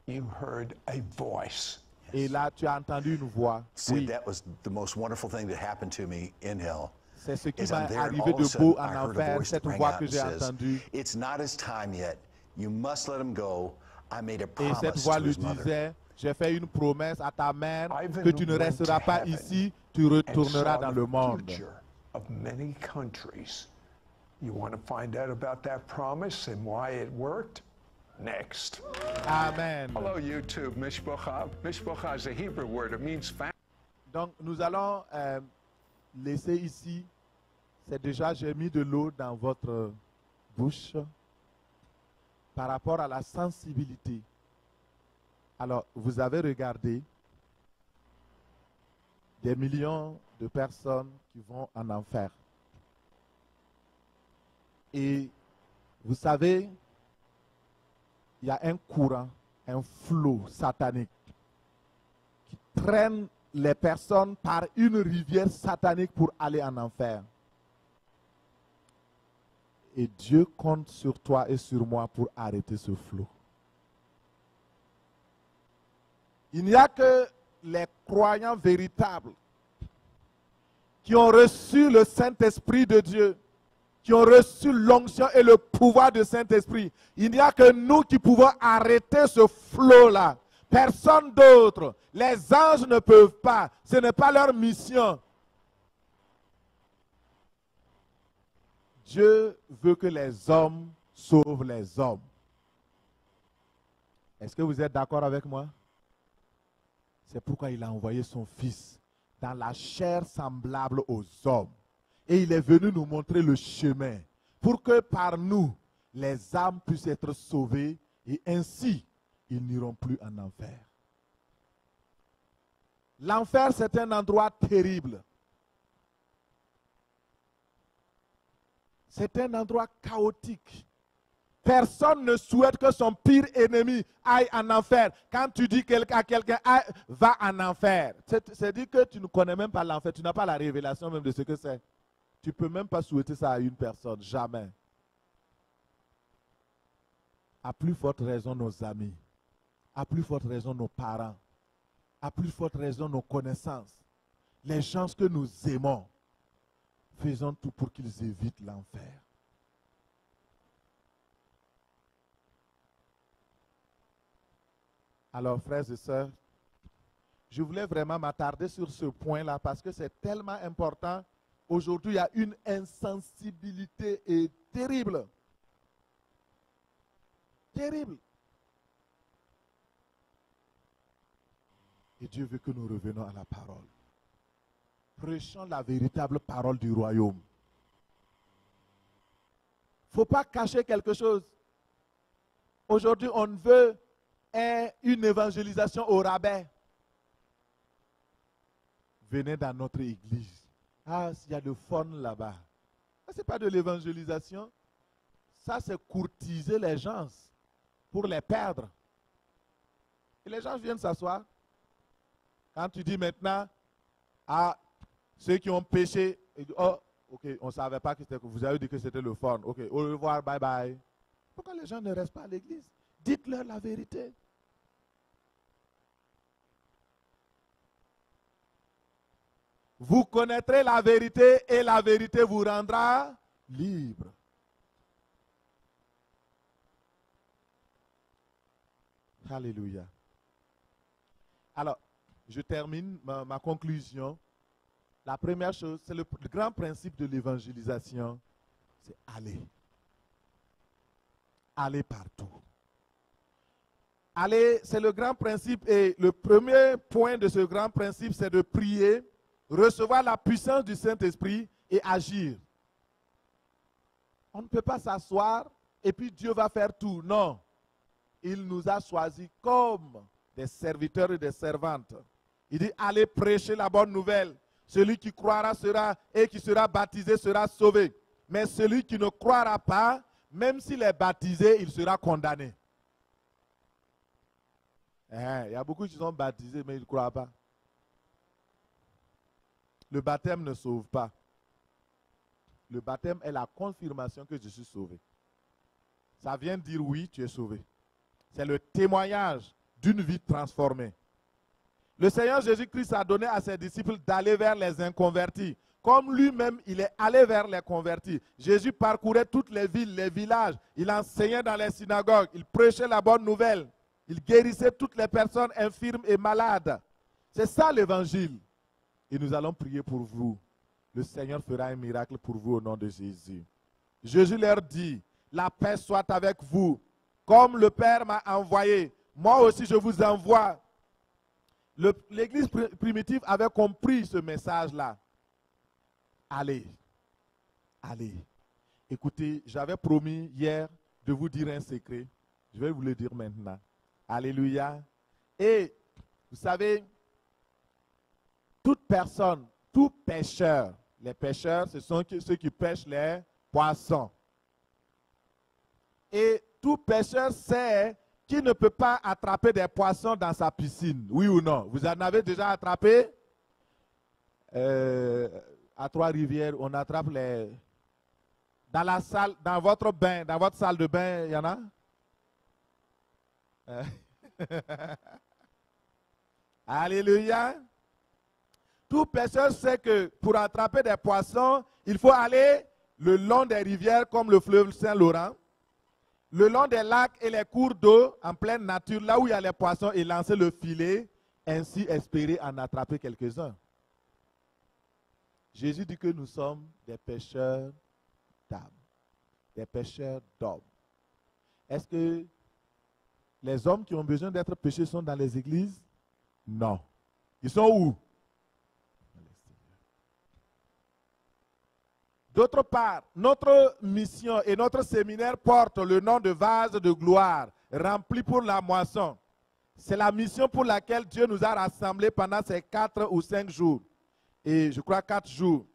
Speaker 2: you heard a voice.
Speaker 1: Et là, tu as entendu une voix.
Speaker 3: Sid,
Speaker 1: Oui,
Speaker 3: that was the most wonderful thing that happened to me in hell.
Speaker 1: c'est ce qui
Speaker 3: Is
Speaker 1: m'est
Speaker 3: I'm there, and
Speaker 1: arrivé
Speaker 3: all of a
Speaker 1: de
Speaker 3: sudden,
Speaker 1: beau en
Speaker 3: I heard a
Speaker 1: enfer,
Speaker 3: voice
Speaker 1: cette
Speaker 3: that rang
Speaker 1: voix
Speaker 3: out
Speaker 1: que
Speaker 3: and
Speaker 1: j'ai
Speaker 3: says,
Speaker 1: entendue.
Speaker 3: "It's not his time yet. You must let him go. I made a
Speaker 1: Et cette
Speaker 3: promise
Speaker 1: voix
Speaker 3: to
Speaker 1: lui
Speaker 3: his mother."
Speaker 1: disait, j'ai fait une promesse à ta mère
Speaker 2: Ivan
Speaker 1: que tu ne
Speaker 2: went
Speaker 1: resteras
Speaker 2: to
Speaker 1: pas
Speaker 2: heaven
Speaker 1: ici, tu
Speaker 2: and
Speaker 1: retourneras
Speaker 2: saw
Speaker 1: dans
Speaker 2: the
Speaker 1: le monde.
Speaker 2: future of many countries. You want to find out about that promise and why it worked? Next.
Speaker 1: Amen.
Speaker 2: Hello, YouTube. Mishpocha. Mishpocha is a Hebrew word. It means family.
Speaker 1: Donc, nous allons laisser ici. C'est déjà, j'ai mis de l'eau dans votre bouche par rapport à la sensibilité. Alors, vous avez regardé des millions de personnes qui vont en enfer. Et vous savez, il y a un courant, un flot satanique qui traîne les personnes par une rivière satanique pour aller en enfer. Et Dieu compte sur toi et sur moi pour arrêter ce flot. Il n'y a que les croyants véritables qui ont reçu le Saint-Esprit de Dieu, qui ont reçu l'onction et le pouvoir du Saint-Esprit. Il n'y a que nous qui pouvons arrêter ce flot-là. Personne d'autre. Les anges ne peuvent pas. Ce n'est pas leur mission. Dieu veut que les hommes sauvent les hommes. Est-ce que vous êtes d'accord avec moi? C'est pourquoi il a envoyé son Fils dans la chair semblable aux hommes. Et il est venu nous montrer le chemin pour que par nous, les âmes puissent être sauvées et ainsi, ils n'iront plus en enfer. L'enfer, c'est un endroit terrible. C'est un endroit chaotique. Personne ne souhaite que son pire ennemi aille en enfer. Quand tu dis à quelqu'un, va en enfer, c'est dire que tu ne connais même pas l'enfer, tu n'as pas la révélation même de ce que c'est. Tu ne peux même pas souhaiter ça à une personne, jamais. À plus forte raison nos amis, à plus forte raison nos parents, à plus forte raison nos connaissances, les gens que nous aimons. Faisons tout pour qu'ils évitent l'enfer. Alors, frères et sœurs, je voulais vraiment m'attarder sur ce point-là parce que c'est tellement important. Aujourd'hui, il y a une insensibilité terrible. Terrible. Et Dieu veut que nous revenions à la parole. Prêchons la véritable parole du royaume. Il ne faut pas cacher quelque chose. Aujourd'hui, on veut une évangélisation au rabais. Venez dans notre église. Ah, il y a de fun là-bas. Ça, ce n'est pas de l'évangélisation. Ça, c'est courtiser les gens pour les perdre. Et les gens viennent s'asseoir. Quand tu dis maintenant à ceux qui ont péché, ils disent, oh, ok, on ne savait pas que c'était, vous avez dit que c'était le fun. Ok, au revoir, bye bye. Pourquoi les gens ne restent pas à l'église? Dites-leur la vérité. Vous connaîtrez la vérité et la vérité vous rendra libre. Alléluia. Alors, je termine ma conclusion. La première chose, c'est le grand principe de l'évangélisation, c'est aller. Aller partout. Aller, c'est le grand principe et le premier point de ce grand principe, c'est de prier, recevoir la puissance du Saint-Esprit et agir. On ne peut pas s'asseoir et puis Dieu va faire tout. Non. Il nous a choisis comme des serviteurs et des servantes. Il dit, allez prêcher la bonne nouvelle. Celui qui croira et qui sera baptisé sera sauvé. Mais celui qui ne croira pas, même s'il est baptisé, il sera condamné. Il y a beaucoup qui sont baptisés, mais ils ne croient pas. Le baptême ne sauve pas. Le baptême est la confirmation que je suis sauvé. Ça vient dire oui, tu es sauvé. C'est le témoignage d'une vie transformée. Le Seigneur Jésus-Christ a donné à ses disciples d'aller vers les inconvertis. Comme lui-même, il est allé vers les convertis. Jésus parcourait toutes les villes, les villages. Il enseignait dans les synagogues. Il prêchait la bonne nouvelle. Il guérissait toutes les personnes infirmes et malades. C'est ça l'évangile. Et nous allons prier pour vous. Le Seigneur fera un miracle pour vous au nom de Jésus. Jésus leur dit, la paix soit avec vous. Comme le Père m'a envoyé, moi aussi je vous envoie. L'église primitive avait compris ce message-là. Allez, allez. Écoutez, j'avais promis hier de vous dire un secret. Je vais vous le dire maintenant. Alléluia. Et vous savez, toute personne, tout pêcheur, les pêcheurs, ce sont ceux qui pêchent les poissons. Et tout pêcheur sait qu'il ne peut pas attraper des poissons dans sa piscine. Oui ou non? Vous en avez déjà attrapé? À Trois-Rivières, on attrape les... Dans la salle, dans votre bain, dans votre salle de bain, il y en a? Alléluia. Tout pêcheur sait que pour attraper des poissons, il faut aller le long des rivières comme le fleuve Saint-Laurent, le long des lacs et les cours d'eau en pleine nature, là où il y a les poissons, et lancer le filet, ainsi espérer en attraper quelques-uns. Jésus dit que nous sommes des pêcheurs d'âmes, des pêcheurs d'hommes. Est-ce que les hommes qui ont besoin d'être pêchés sont dans les églises? Non. Ils sont où? D'autre part, notre mission et notre séminaire portent le nom de vase de gloire, rempli pour la moisson. C'est la mission pour laquelle Dieu nous a rassemblés pendant ces 4 ou 5 jours. Et je crois 4 jours.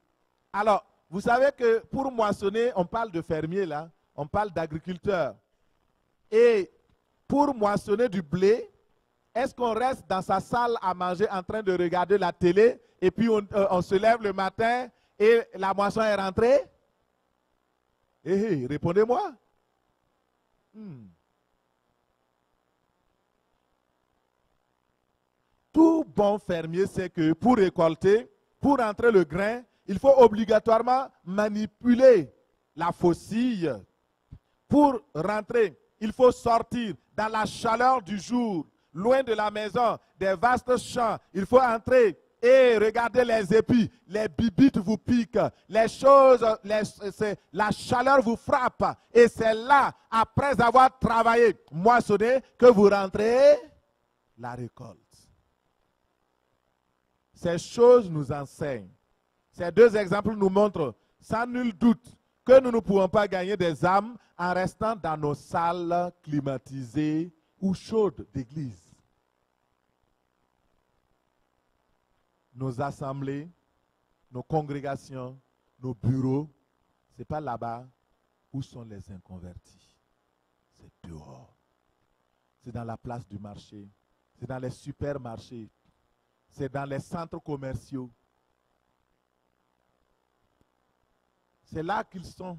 Speaker 1: Alors, vous savez que pour moissonner, on parle de fermier là, on parle d'agriculteur. Et pour moissonner du blé, est-ce qu'on reste dans sa salle à manger en train de regarder la télé et puis on se lève le matin et la moisson est rentrée? Répondez-moi. Tout bon fermier sait que pour récolter, pour rentrer le grain, il faut obligatoirement manipuler la faucille. Pour rentrer, il faut sortir dans la chaleur du jour, loin de la maison, des vastes champs. Il faut entrer et regarder les épis, les bibites vous piquent, les choses, la chaleur vous frappe. Et c'est là, après avoir travaillé, moissonné, que vous rentrez la récolte. Ces choses nous enseignent. Ces 2 exemples nous montrent, sans nul doute, que nous ne pouvons pas gagner des âmes en restant dans nos salles climatisées ou chaudes d'église. Nos assemblées, nos congrégations, nos bureaux, ce n'est pas là-bas où sont les inconvertis. C'est dehors. C'est dans la place du marché. C'est dans les supermarchés. C'est dans les centres commerciaux. C'est là qu'ils sont.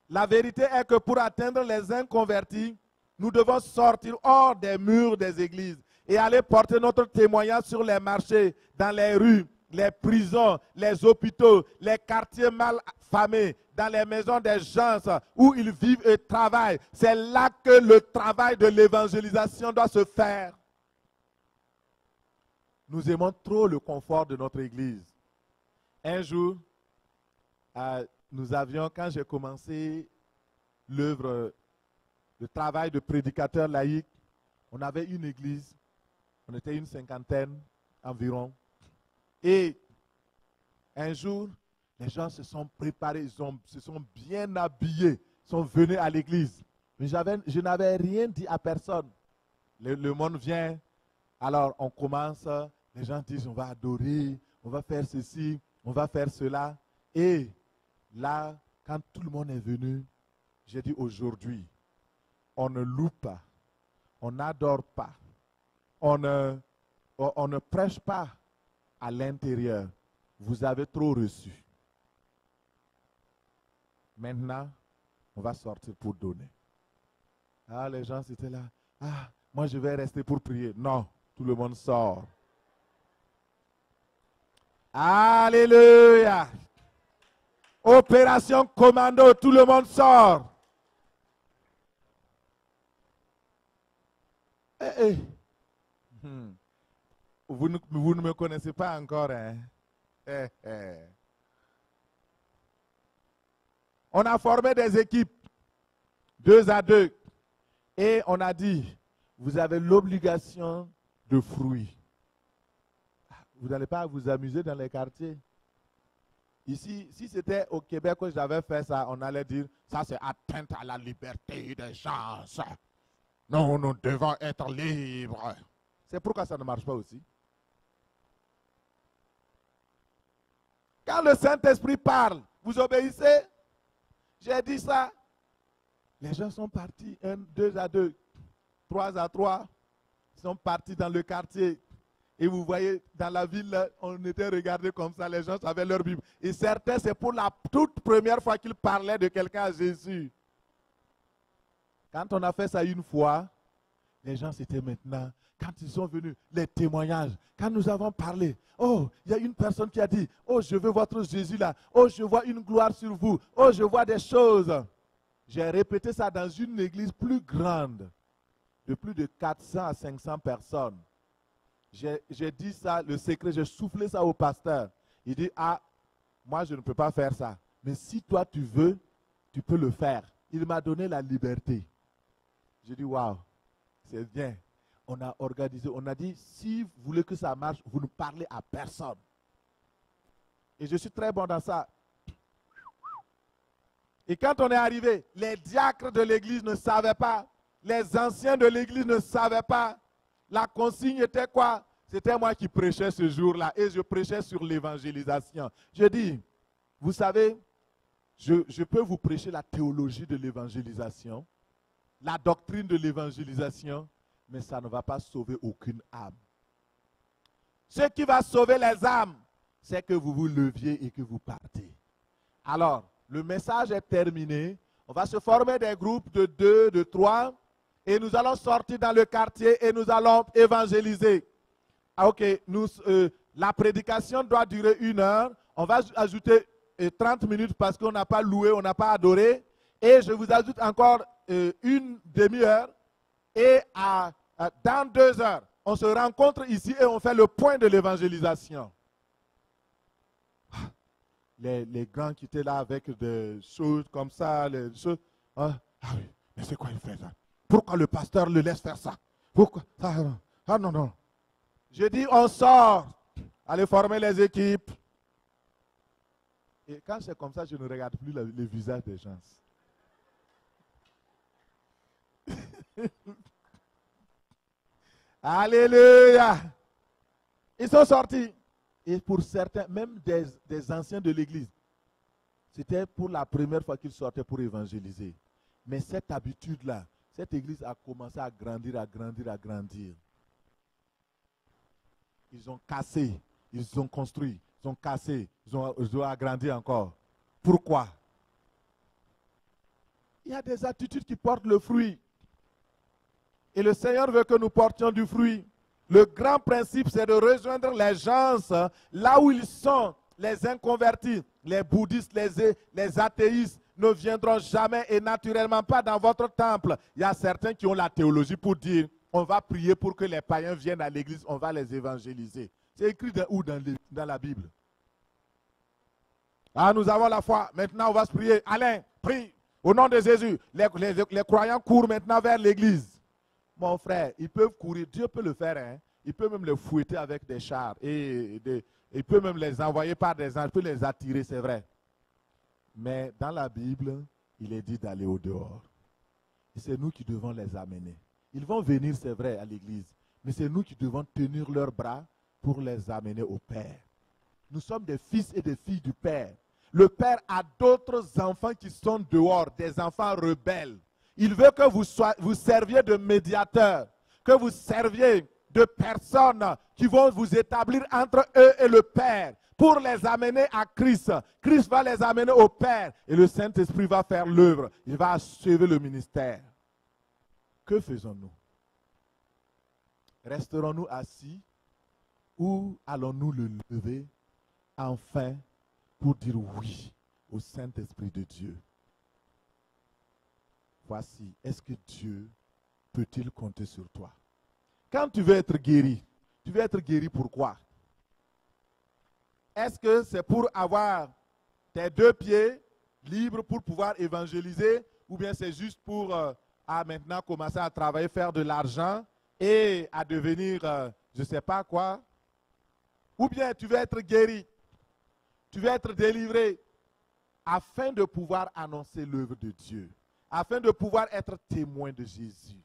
Speaker 1: La vérité est que pour atteindre les inconvertis, nous devons sortir hors des murs des églises et aller porter notre témoignage sur les marchés, dans les rues, les prisons, les hôpitaux, les quartiers mal famés, dans les maisons des gens où ils vivent et travaillent. C'est là que le travail de l'évangélisation doit se faire. Nous aimons trop le confort de notre église. Un jour, nous avions, quand j'ai commencé l'œuvre, le travail de prédicateur laïque, on avait une église, on était une 50aine environ. Et un jour, les gens se sont préparés, se sont bien habillés, sont venus à l'église. Mais je n'avais rien dit à personne. Le monde vient. Alors, on commence. Les gens disent, on va adorer, on va faire ceci, on va faire cela. Et là, quand tout le monde est venu, j'ai dit aujourd'hui, on ne loue pas, on n'adore pas, on ne prêche pas à l'intérieur. Vous avez trop reçu. Maintenant, on va sortir pour donner. Ah, les gens étaient là. Ah, moi je vais rester pour prier. Non, tout le monde sort. Alléluia. Opération commando, tout le monde sort. Vous ne me connaissez pas encore, hein? On a formé des équipes, 2 à 2, et on a dit, vous avez l'obligation de fruits. Vous n'allez pas vous amuser dans les quartiers. Ici, si c'était au Québec que j'avais fait ça, on allait dire, ça c'est atteinte à la liberté des gens. Non, nous devons être libres. C'est pourquoi ça ne marche pas aussi. Quand le Saint-Esprit parle, vous obéissez? J'ai dit ça. Les gens sont partis 1, 2 à 2, 3 à 3. Ils sont partis dans le quartier. Et vous voyez, dans la ville, on était regardés comme ça. Les gens avaient leur Bible. Et certains, c'est pour la toute première fois qu'ils parlaient de quelqu'un à Jésus. Quand on a fait ça une fois, les gens, c'était maintenant. Quand ils sont venus, les témoignages, quand nous avons parlé, oh, il y a une personne qui a dit, oh, je veux votre Jésus là, oh, je vois une gloire sur vous, oh, je vois des choses. J'ai répété ça dans une église plus grande, de plus de 400 à 500 personnes. J'ai dit ça, le secret, j'ai soufflé ça au pasteur. Il dit, ah, moi je ne peux pas faire ça, mais si toi tu veux, tu peux le faire. Il m'a donné la liberté. J'ai dit, waouh, c'est bien. On a organisé, on a dit, si vous voulez que ça marche, vous ne parlez à personne. Et je suis très bon dans ça. Et quand on est arrivé, les diacres de l'église ne savaient pas, les anciens de l'église ne savaient pas. La consigne était quoi? C'était moi qui prêchais ce jour-là et je prêchais sur l'évangélisation. Je dis, vous savez, je peux vous prêcher la théologie de l'évangélisation, la doctrine de l'évangélisation, mais ça ne va pas sauver aucune âme. Ce qui va sauver les âmes, c'est que vous vous leviez et que vous partez. Alors, le message est terminé. On va se former des groupes de 2, de 3, et nous allons sortir dans le quartier et nous allons évangéliser. Ah, ok, la prédication doit durer 1 heure. On va ajouter 30 minutes parce qu'on n'a pas loué, on n'a pas adoré. Et je vous ajoute encore 1 demi-heure. Et dans 2 heures, on se rencontre ici et on fait le point de l'évangélisation. Les grands qui étaient là avec des choses comme ça, les choses. Ah oui, mais c'est quoi il fait ça? Pourquoi le pasteur le laisse faire ça? Pourquoi? Ah non, non. Je dis, on sort. Allez former les équipes. Et quand c'est comme ça, je ne regarde plus le visage des gens. Alléluia. Ils sont sortis. Et pour certains, même des anciens de l'église, c'était pour la première fois qu'ils sortaient pour évangéliser. Mais cette habitude-là, cette église a commencé à grandir, à grandir, à grandir. Ils ont cassé, ils ont construit, ils ont cassé, ils ont agrandi encore. Pourquoi? Il y a des attitudes qui portent le fruit. Et le Seigneur veut que nous portions du fruit. Le grand principe, c'est de rejoindre les gens là où ils sont. Les inconvertis, les bouddhistes, les athéistes ne viendront jamais et naturellement pas dans votre temple. Il y a certains qui ont la théologie pour dire, on va prier pour que les païens viennent à l'église, on va les évangéliser. C'est écrit où dans la Bible? Ah, nous avons la foi. Maintenant, on va se prier. Alain, prie. Au nom de Jésus, les croyants courent maintenant vers l'église. Mon frère, ils peuvent courir. Dieu peut le faire. Hein? Il peut même les fouetter avec des chars. Et il peut même les envoyer par des anges. Il peut les attirer, c'est vrai. Mais dans la Bible, il est dit d'aller au dehors. Et c'est nous qui devons les amener. Ils vont venir, c'est vrai, à l'église. Mais c'est nous qui devons tenir leurs bras pour les amener au Père. Nous sommes des fils et des filles du Père. Le Père a d'autres enfants qui sont dehors, des enfants rebelles. Il veut que vous serviez de médiateurs, que vous serviez de personnes qui vont vous établir entre eux et le Père pour les amener à Christ. Christ va les amener au Père et le Saint-Esprit va faire l'œuvre. Il va achever le ministère. Que faisons-nous? Resterons-nous assis ou allons-nous le lever enfin pour dire oui au Saint-Esprit de Dieu? Voici, est-ce que Dieu peut-il compter sur toi? Quand tu veux être guéri pourquoi? Est-ce que c'est pour avoir tes 2 pieds libres pour pouvoir évangéliser ou bien c'est juste pour maintenant commencer à travailler, faire de l'argent et à devenir je ne sais pas quoi? Ou bien tu veux être guéri, tu veux être délivré afin de pouvoir annoncer l'œuvre de Dieu, afin de pouvoir être témoin de Jésus.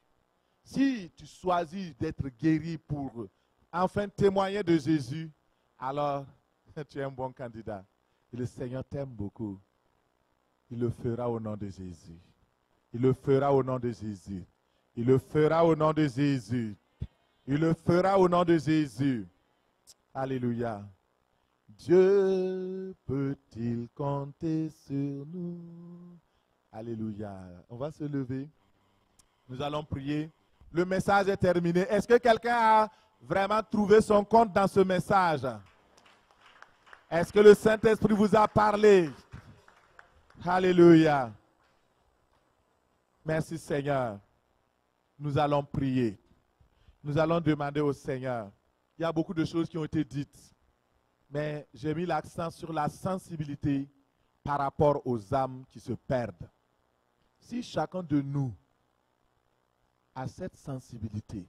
Speaker 1: Si tu choisis d'être guéri pour enfin témoigner de Jésus, alors tu es un bon candidat. Et le Seigneur t'aime beaucoup. Il le fera au nom de Jésus. Il le fera au nom de Jésus. Il le fera au nom de Jésus. Il le fera au nom de Jésus. Alléluia. Dieu peut-il compter sur nous? Alléluia. On va se lever. Nous allons prier. Le message est terminé. Est-ce que quelqu'un a vraiment trouvé son compte dans ce message? Est-ce que le Saint-Esprit vous a parlé? Alléluia. Merci Seigneur. Nous allons prier. Nous allons demander au Seigneur. Il y a beaucoup de choses qui ont été dites. Mais j'ai mis l'accent sur la sensibilité par rapport aux âmes qui se perdent. Si chacun de nous a cette sensibilité,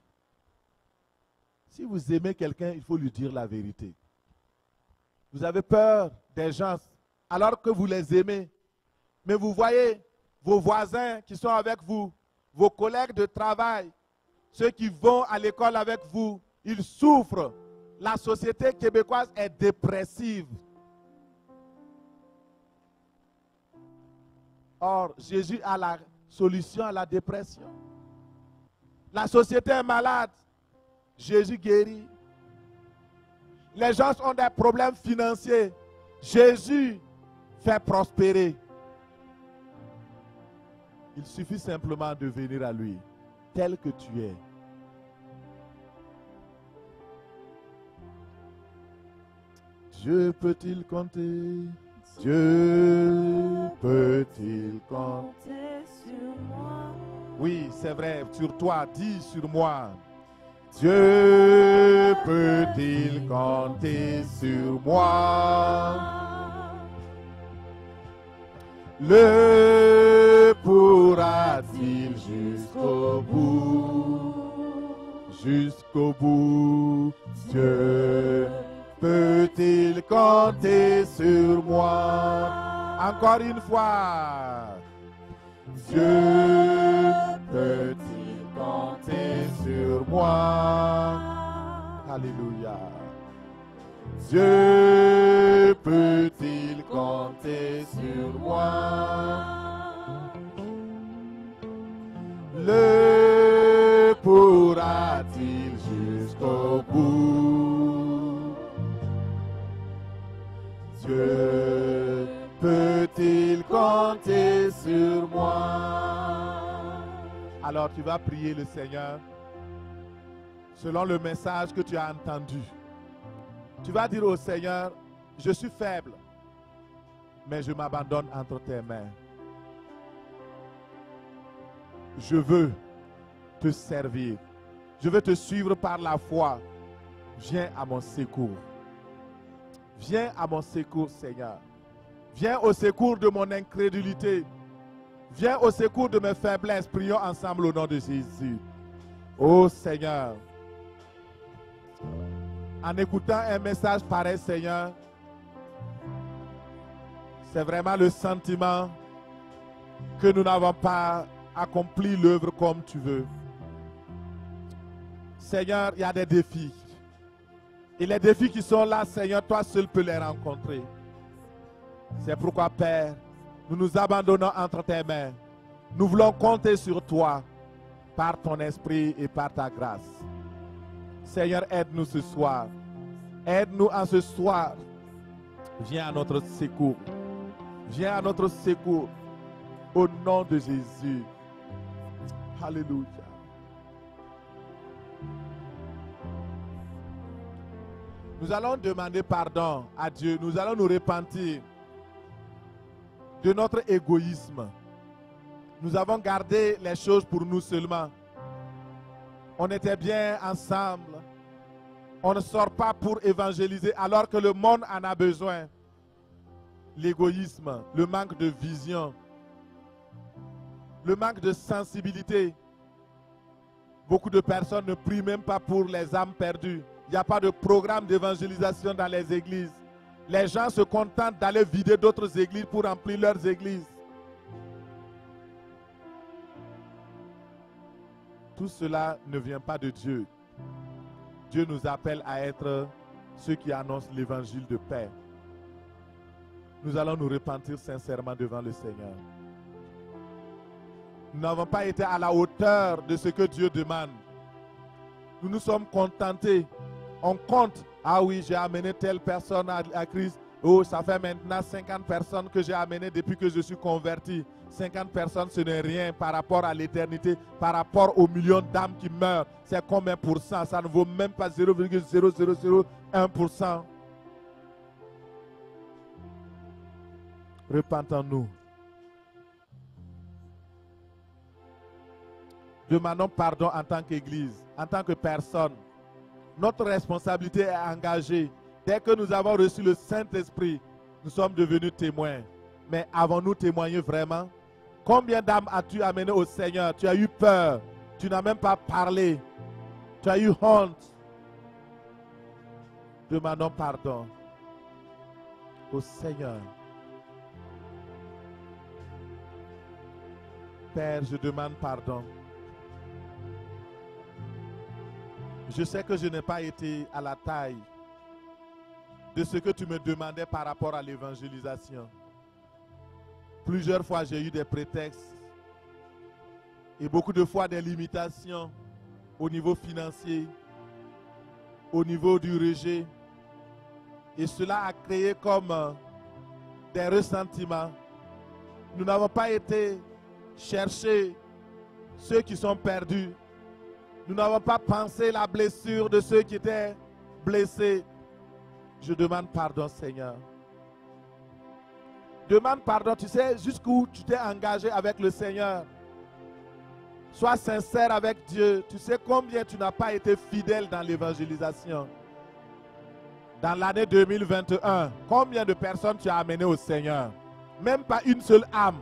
Speaker 1: si vous aimez quelqu'un, il faut lui dire la vérité. Vous avez peur des gens alors que vous les aimez. Mais vous voyez vos voisins qui sont avec vous, vos collègues de travail, ceux qui vont à l'école avec vous, ils souffrent. La société québécoise est dépressive. Or, Jésus a la solution à la dépression. La société est malade. Jésus guérit. Les gens ont des problèmes financiers. Jésus fait prospérer. Il suffit simplement de venir à lui, tel que tu es. Dieu peut-il compter? Dieu peut-il compter sur moi? Oui, c'est vrai, sur toi, dis sur moi. Dieu peut-il compter sur moi? Le pourra-t-il jusqu'au bout? Jusqu'au bout, Dieu peut-il compter sur moi? Encore une fois. Dieu peut-il compter sur moi? Alléluia. Dieu peut-il compter sur moi? Le pourra-t-il jusqu'au bout? Dieu peut-il compter sur moi? Alors tu vas prier le Seigneur selon le message que tu as entendu. Tu vas dire au Seigneur, je suis faible, mais je m'abandonne entre tes mains. Je veux te servir. Je veux te suivre par la foi. Viens à mon secours. Viens à mon secours, Seigneur. Viens au secours de mon incrédulité. Viens au secours de mes faiblesses. Prions ensemble au nom de Jésus. Oh Seigneur, en écoutant un message pareil, Seigneur, c'est vraiment le sentiment que nous n'avons pas accompli l'œuvre comme tu veux. Seigneur, il y a des défis. Et les défis qui sont là, Seigneur, toi seul peux les rencontrer. C'est pourquoi, Père, nous nous abandonnons entre tes mains. Nous voulons compter sur toi par ton esprit et par ta grâce. Seigneur, aide-nous ce soir. Aide-nous en ce soir. Viens à notre secours. Viens à notre secours. Au nom de Jésus. Alléluia. Nous allons demander pardon à Dieu. Nous allons nous repentir de notre égoïsme. Nous avons gardé les choses pour nous seulement. On était bien ensemble. On ne sort pas pour évangéliser alors que le monde en a besoin. L'égoïsme, le manque de vision, le manque de sensibilité. Beaucoup de personnes ne prient même pas pour les âmes perdues. Il n'y a pas de programme d'évangélisation dans les églises. Les gens se contentent d'aller vider d'autres églises pour remplir leurs églises. Tout cela ne vient pas de Dieu. Dieu nous appelle à être ceux qui annoncent l'évangile de paix. Nous allons nous repentir sincèrement devant le Seigneur. Nous n'avons pas été à la hauteur de ce que Dieu demande. Nous nous sommes contentés. On compte. Ah oui, j'ai amené telle personne à Christ. Oh, ça fait maintenant 50 personnes que j'ai amenées depuis que je suis converti. 50 personnes, ce n'est rien par rapport à l'éternité, par rapport aux millions d'âmes qui meurent. C'est combien pour cent? Ça ne vaut même pas 0,0001%. Repentons-nous. Demandons pardon en tant qu'Église, en tant que personne. Notre responsabilité est engagée. Dès que nous avons reçu le Saint-Esprit, nous sommes devenus témoins. Mais avons-nous témoigné vraiment? Combien d'âmes as-tu amené au Seigneur? Tu as eu peur. Tu n'as même pas parlé. Tu as eu honte. Demandons pardon au Seigneur. Père, je demande pardon. Je sais que je n'ai pas été à la taille de ce que tu me demandais par rapport à l'évangélisation. Plusieurs fois, j'ai eu des prétextes et beaucoup de fois des limitations au niveau financier, au niveau du rejet. Et cela a créé comme des ressentiments. Nous n'avons pas été chercher ceux qui sont perdus. Nous n'avons pas pensé la blessure de ceux qui étaient blessés. Je demande pardon, Seigneur. Demande pardon. Tu sais jusqu'où tu t'es engagé avec le Seigneur. Sois sincère avec Dieu. Tu sais combien tu n'as pas été fidèle dans l'évangélisation. Dans l'année 2021, combien de personnes tu as amenées au Seigneur? Même pas une seule âme.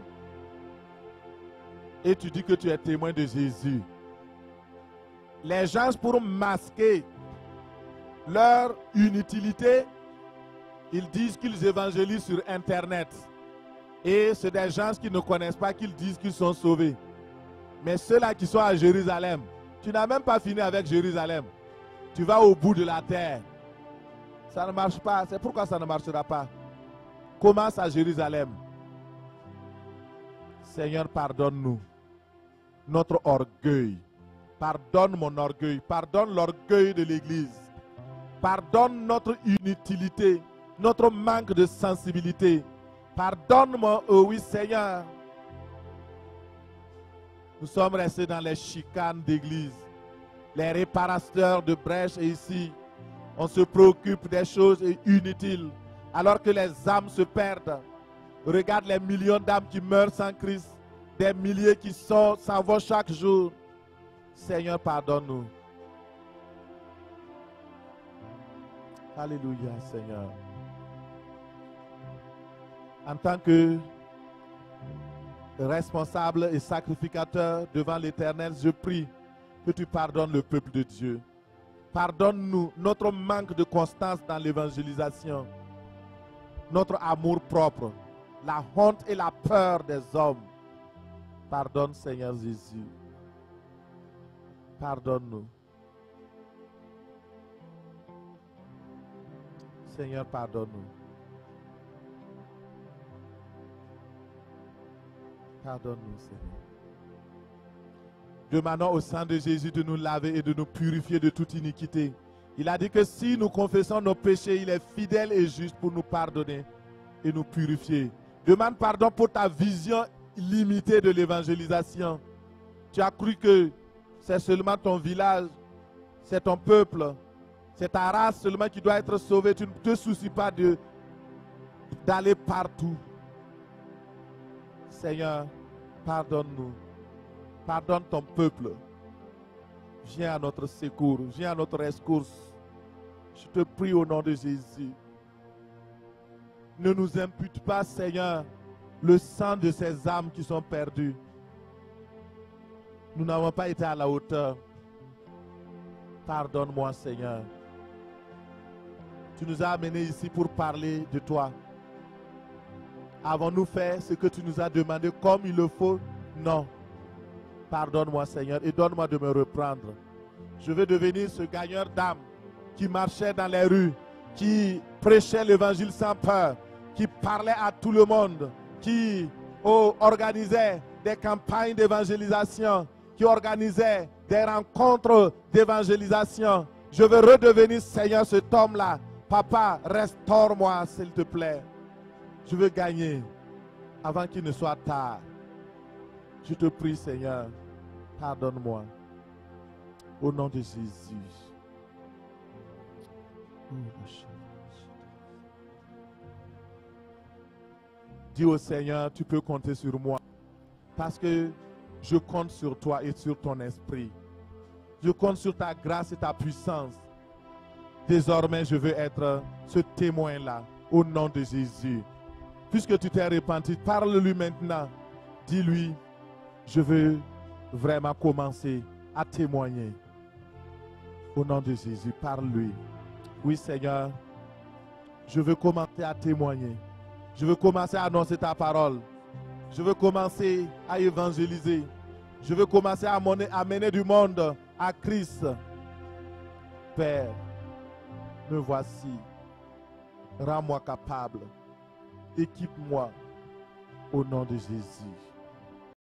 Speaker 1: Et tu dis que tu es témoin de Jésus. Les gens, pour masquer leur inutilité, ils disent qu'ils évangélisent sur Internet. Et c'est des gens qui ne connaissent pas qu'ils disent qu'ils sont sauvés. Mais ceux-là qui sont à Jérusalem, tu n'as même pas fini avec Jérusalem. Tu vas au bout de la terre. Ça ne marche pas. C'est pourquoi ça ne marchera pas. Commence à Jérusalem. Seigneur, pardonne-nous notre orgueil. Pardonne mon orgueil. Pardonne l'orgueil de l'Église. Pardonne notre inutilité, notre manque de sensibilité. Pardonne-moi, oh oui Seigneur. Nous sommes restés dans les chicanes d'église, les réparateurs de brèches et ici, on se préoccupe des choses inutiles alors que les âmes se perdent. Regarde les millions d'âmes qui meurent sans Christ, des milliers qui s'en vont chaque jour. Seigneur, pardonne-nous. Alléluia, Seigneur. En tant que responsable et sacrificateur devant l'Éternel, je prie que tu pardonnes le peuple de Dieu. Pardonne-nous notre manque de constance dans l'évangélisation, notre amour propre, la honte et la peur des hommes. Pardonne, Seigneur Jésus. Pardonne-nous. Seigneur, pardonne-nous. Pardonne-nous, Seigneur. Demandons au sang de Jésus de nous laver et de nous purifier de toute iniquité. Il a dit que si nous confessons nos péchés, il est fidèle et juste pour nous pardonner et nous purifier. Demande pardon pour ta vision limitée de l'évangélisation. Tu as cru que c'est seulement ton village, c'est ton peuple, c'est ta race seulement qui doit être sauvée. Tu ne te soucies pas d'aller partout. Seigneur, pardonne-nous. Pardonne ton peuple. Viens à notre secours. Viens à notre rescousse. Je te prie au nom de Jésus. Ne nous impute pas, Seigneur, le sang de ces âmes qui sont perdues. Nous n'avons pas été à la hauteur. Pardonne-moi, Seigneur. Tu nous as amenés ici pour parler de toi. Avons-nous fait ce que tu nous as demandé comme il le faut? Non. Pardonne-moi, Seigneur, et donne-moi de me reprendre. Je veux devenir ce gagneur d'âme qui marchait dans les rues, qui prêchait l'évangile sans peur, qui parlait à tout le monde, qui organisait des campagnes d'évangélisation, qui organisait des rencontres d'évangélisation. Je veux redevenir, Seigneur, cet homme-là. Papa, restaure-moi, s'il te plaît. Je veux gagner avant qu'il ne soit tard. Je te prie, Seigneur, pardonne-moi. Au nom de Jésus. Dis au Seigneur, tu peux compter sur moi. Parce que je compte sur toi et sur ton esprit. Je compte sur ta grâce et ta puissance. Désormais, je veux être ce témoin-là. Au nom de Jésus. Puisque tu t'es repenti, parle-lui maintenant. Dis-lui, je veux vraiment commencer à témoigner. Au nom de Jésus, parle-lui. Oui, Seigneur, je veux commencer à témoigner. Je veux commencer à annoncer ta parole. Je veux commencer à évangéliser. Je veux commencer à amener du monde à Christ. Père, me voici. Rends-moi capable. Équipe-moi au nom de Jésus.